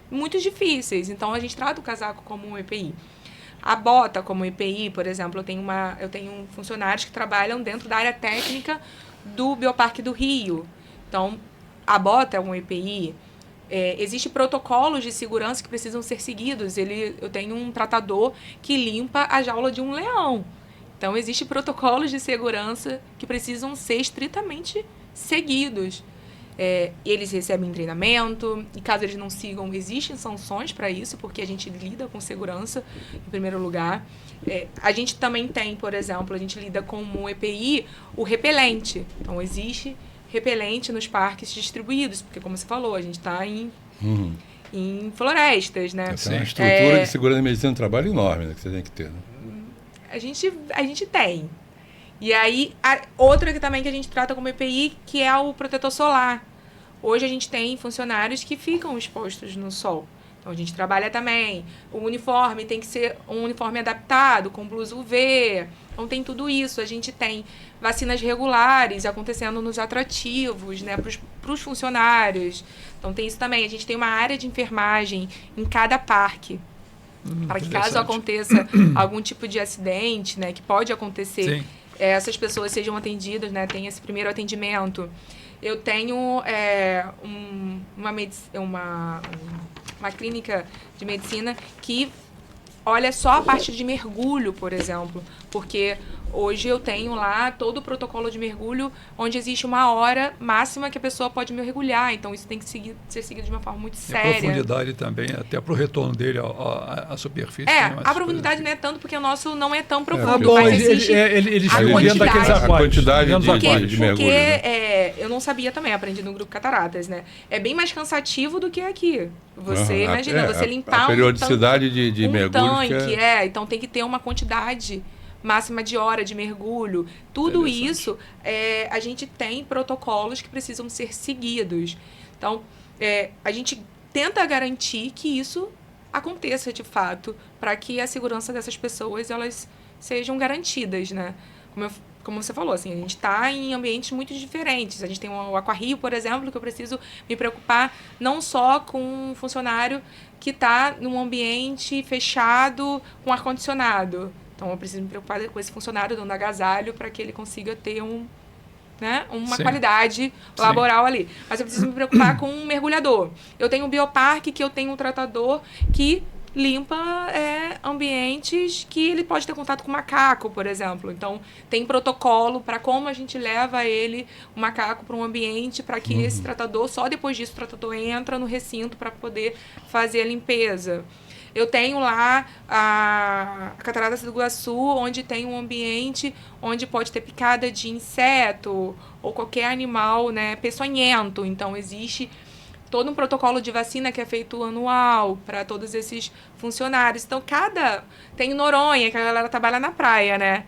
muito difíceis. Então, a gente trata o casaco como um EPI. A bota como EPI, por exemplo, eu tenho funcionários que trabalham dentro da área técnica do Bioparque do Rio. Então, a bota é um EPI. Existem protocolos de segurança que precisam ser seguidos. Eu tenho um tratador que limpa a jaula de um leão. Então, existem protocolos de segurança que precisam ser estritamente seguidos. Eles recebem treinamento, e caso eles não sigam, existem sanções para isso, porque a gente lida com segurança, em primeiro lugar. A gente também tem, por exemplo, a gente lida com o EPI, o repelente. Então, existe repelente nos parques distribuídos, porque, como você falou, a gente está em florestas, né? Essa é uma estrutura de segurança e medicina do trabalho enorme, né, que você tem que ter, né? A gente tem. E aí, outra que também que a gente trata como EPI, que é o protetor solar. Hoje a gente tem funcionários que ficam expostos no sol. Então, a gente trabalha também. O uniforme tem que ser um uniforme adaptado, com blusa UV. Então, tem tudo isso. A gente tem vacinas regulares acontecendo nos atrativos, né, para os funcionários. Então, tem isso também. A gente tem uma área de enfermagem em cada parque. Para que caso aconteça algum tipo de acidente, né, que pode acontecer, essas pessoas sejam atendidas, né, tem esse primeiro atendimento. Eu tenho uma clínica de medicina que olha só a parte de mergulho, por exemplo, porque hoje eu tenho lá todo o protocolo de mergulho, onde existe uma hora máxima que a pessoa pode mergulhar. Então, isso tem que ser seguido de uma forma muito séria. E a profundidade também, até para o retorno dele à superfície. A profundidade não é tanto, porque o nosso não é tão profundo. Mas existe eles a dentro daqueles aquários. A quantidade de mergulho. Porque né? eu não sabia também, aprendi no Grupo Cataratas, né? É bem mais cansativo do que aqui. Você imagina, você limpar a periodicidade de mergulho. Tanque, então tem que ter uma quantidade máxima de hora de mergulho. Tudo isso, a gente tem protocolos que precisam ser seguidos. Então, a gente tenta garantir que isso aconteça de fato, para que a segurança dessas pessoas elas sejam garantidas, né? Como você falou, assim, a gente está em ambientes muito diferentes. A gente tem o Aquarrio, por exemplo, que eu preciso me preocupar não só com um funcionário que está num ambiente fechado com ar-condicionado. Então, eu preciso me preocupar com esse funcionário dando agasalho para que ele consiga ter uma qualidade laboral ali. Mas eu preciso me preocupar com um mergulhador. Eu tenho um bioparque, que eu tenho um tratador que limpa ambientes que ele pode ter contato com macaco, por exemplo. Então, tem protocolo para como a gente leva o macaco para um ambiente, para que esse tratador, só depois disso, o tratador entra no recinto para poder fazer a limpeza. Eu tenho lá a Cataratas do Iguaçu, onde tem um ambiente onde pode ter picada de inseto ou qualquer animal, né, peçonhento. Então, existe todo um protocolo de vacina que é feito anual para todos esses funcionários. Então, tem Noronha, que a galera trabalha na praia, né?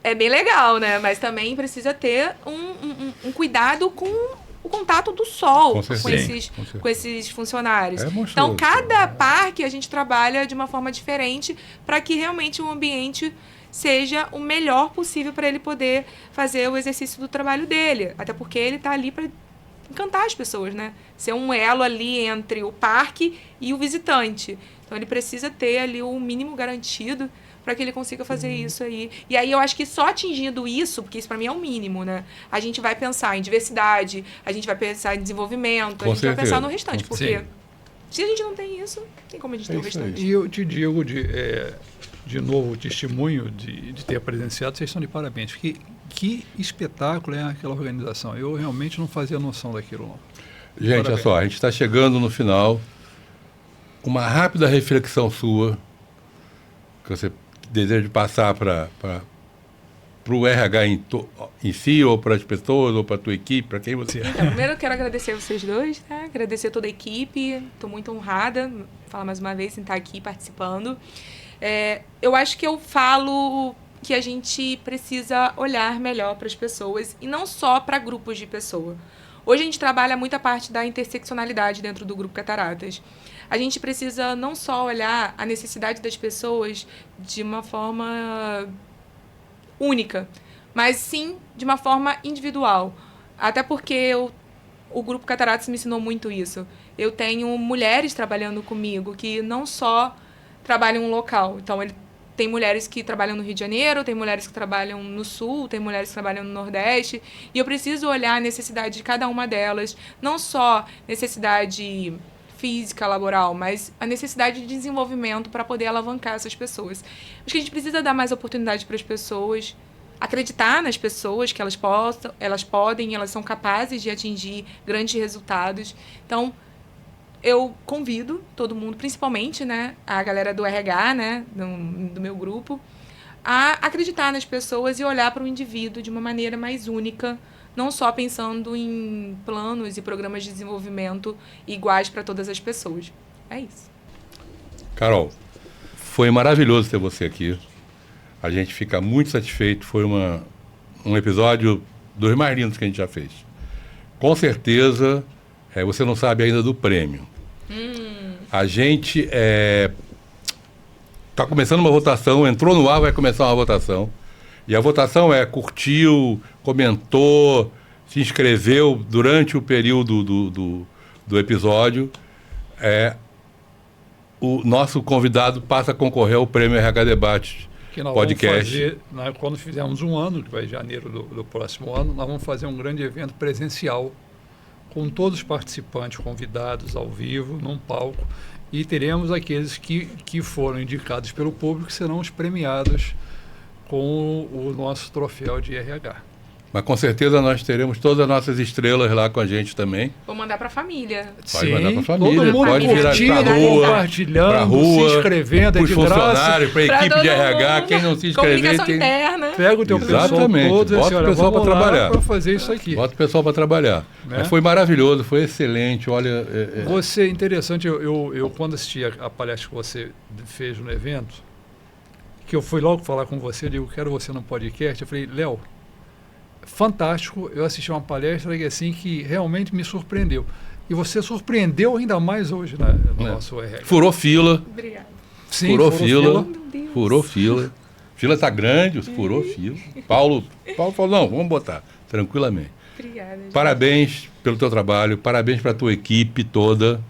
É bem legal, né? Mas também precisa ter um cuidado com o contato do sol com esses funcionários. Então, cada parque a gente trabalha de uma forma diferente para que realmente o ambiente seja o melhor possível para ele poder fazer o exercício do trabalho dele. Até porque ele está ali para encantar as pessoas, né? Ser um elo ali entre o parque e o visitante. Então, ele precisa ter ali o mínimo garantido para que ele consiga fazer isso aí. E aí, eu acho que só atingindo isso, porque isso para mim é o mínimo, né? A gente vai pensar em diversidade, a gente vai pensar em desenvolvimento, a gente vai pensar no restante. Porque se a gente não tem isso, não tem como a gente ter o restante. E eu te digo, de novo, o testemunho de ter presenciado, vocês estão de parabéns. Que espetáculo é aquela organização. Eu realmente não fazia noção daquilo, não. Gente, olha só, a gente está chegando no final. Uma rápida reflexão sua, que você deseja passar para o RH em si, ou para as pessoas, ou para a tua equipe, para quem você é. Primeiro eu quero agradecer a vocês dois, né? Agradecer a toda a equipe. Estou muito honrada, falar mais uma vez, em estar aqui participando. Eu acho que eu falo que a gente precisa olhar melhor para as pessoas e não só para grupos de pessoas. Hoje a gente trabalha muita parte da interseccionalidade dentro do Grupo Cataratas. A gente precisa não só olhar a necessidade das pessoas de uma forma única, mas sim de uma forma individual. Até porque o Grupo Cataratas me ensinou muito isso. Eu tenho mulheres trabalhando comigo que não só trabalham em um local. Então, tem mulheres que trabalham no Rio de Janeiro, tem mulheres que trabalham no Sul, tem mulheres que trabalham no Nordeste. E eu preciso olhar a necessidade de cada uma delas. Não só necessidade física laboral, mas a necessidade de desenvolvimento para poder alavancar essas pessoas. Acho que a gente precisa dar mais oportunidade para as pessoas, acreditar nas pessoas que elas podem, elas são capazes de atingir grandes resultados. Então, eu convido todo mundo, principalmente, né, a galera do RH, né, do meu grupo, a acreditar nas pessoas e olhar para o indivíduo de uma maneira mais única, não só pensando em planos e programas de desenvolvimento iguais para todas as pessoas. É isso. Carol, foi maravilhoso ter você aqui. A gente fica muito satisfeito. Foi um episódio dos mais lindos que a gente já fez. Com certeza, você não sabe ainda do prêmio. A gente está começando uma votação, entrou no ar, vai começar uma votação. E a votação curtiu, comentou, se inscreveu durante o período do episódio. O nosso convidado passa a concorrer ao Prêmio RH Debate Que nós Podcast. Vamos fazer, quando fizermos um ano, que vai em janeiro do próximo ano, nós vamos fazer um grande evento presencial com todos os participantes convidados ao vivo, num palco, e teremos aqueles que foram indicados pelo público, serão os premiados com o nosso troféu de RH. Mas com certeza nós teremos todas as nossas estrelas lá com a gente também. Vou mandar para a família. Pode mandar para a família, todo mundo pode virar curtindo, para rua, compartilhando, pra rua, se inscrevendo, é para os de graça. funcionários, para a Pra equipe de todo RH, mundo. quem não se inscrever Comunicação tem... interna. Pega o teu pessoal Exatamente, todo e bota assim, o olha, pessoal vamos pra lá trabalhar. para fazer isso aqui. Bota o pessoal para trabalhar. Né? Mas foi maravilhoso, foi excelente. Olha, Você, interessante, eu quando assisti a palestra que você fez no evento, que eu fui logo falar com você, eu digo, quero você no podcast, eu falei, Léo, fantástico, eu assisti uma palestra assim que realmente me surpreendeu. E você surpreendeu ainda mais hoje no nosso RH. furou fila. Obrigada. Sim, Furou fila. Meu Deus. Furou fila. Fila está grande, furou fila. Paulo falou, não, vamos botar, tranquilamente. Obrigada, gente. Parabéns pelo teu trabalho, parabéns para a tua equipe toda.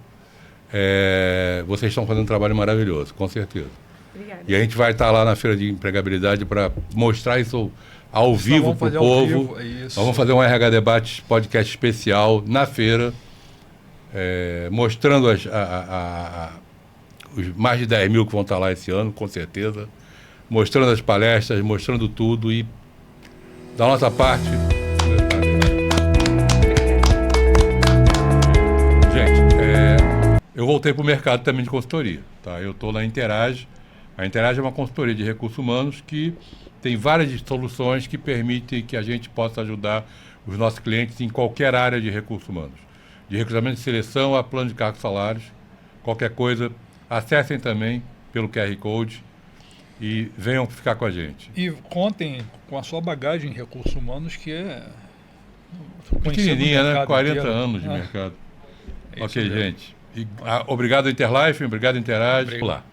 Vocês estão fazendo um trabalho maravilhoso, com certeza. Obrigada. E a gente vai estar lá na Feira de Empregabilidade para mostrar isso ao vivo para o povo. Nós vamos fazer um RH Debate podcast especial na feira, mostrando os mais de 10 mil que vão estar lá esse ano, com certeza. Mostrando as palestras, mostrando tudo e da nossa parte... Gente, eu voltei para o mercado também de consultoria. Tá? Eu estou na Interage. A Interage é uma consultoria de recursos humanos que tem várias soluções que permitem que a gente possa ajudar os nossos clientes em qualquer área de recursos humanos. De recrutamento de seleção a plano de cargos e salários. Qualquer coisa, acessem também pelo QR Code e venham ficar com a gente. E contem com a sua bagagem em recursos humanos, que é... Pequenininha, né? 40 inteiro. anos de mercado. É Ok, isso mesmo. gente. Obrigado, Interlife. Obrigado, Interage. Obrigado. Por lá.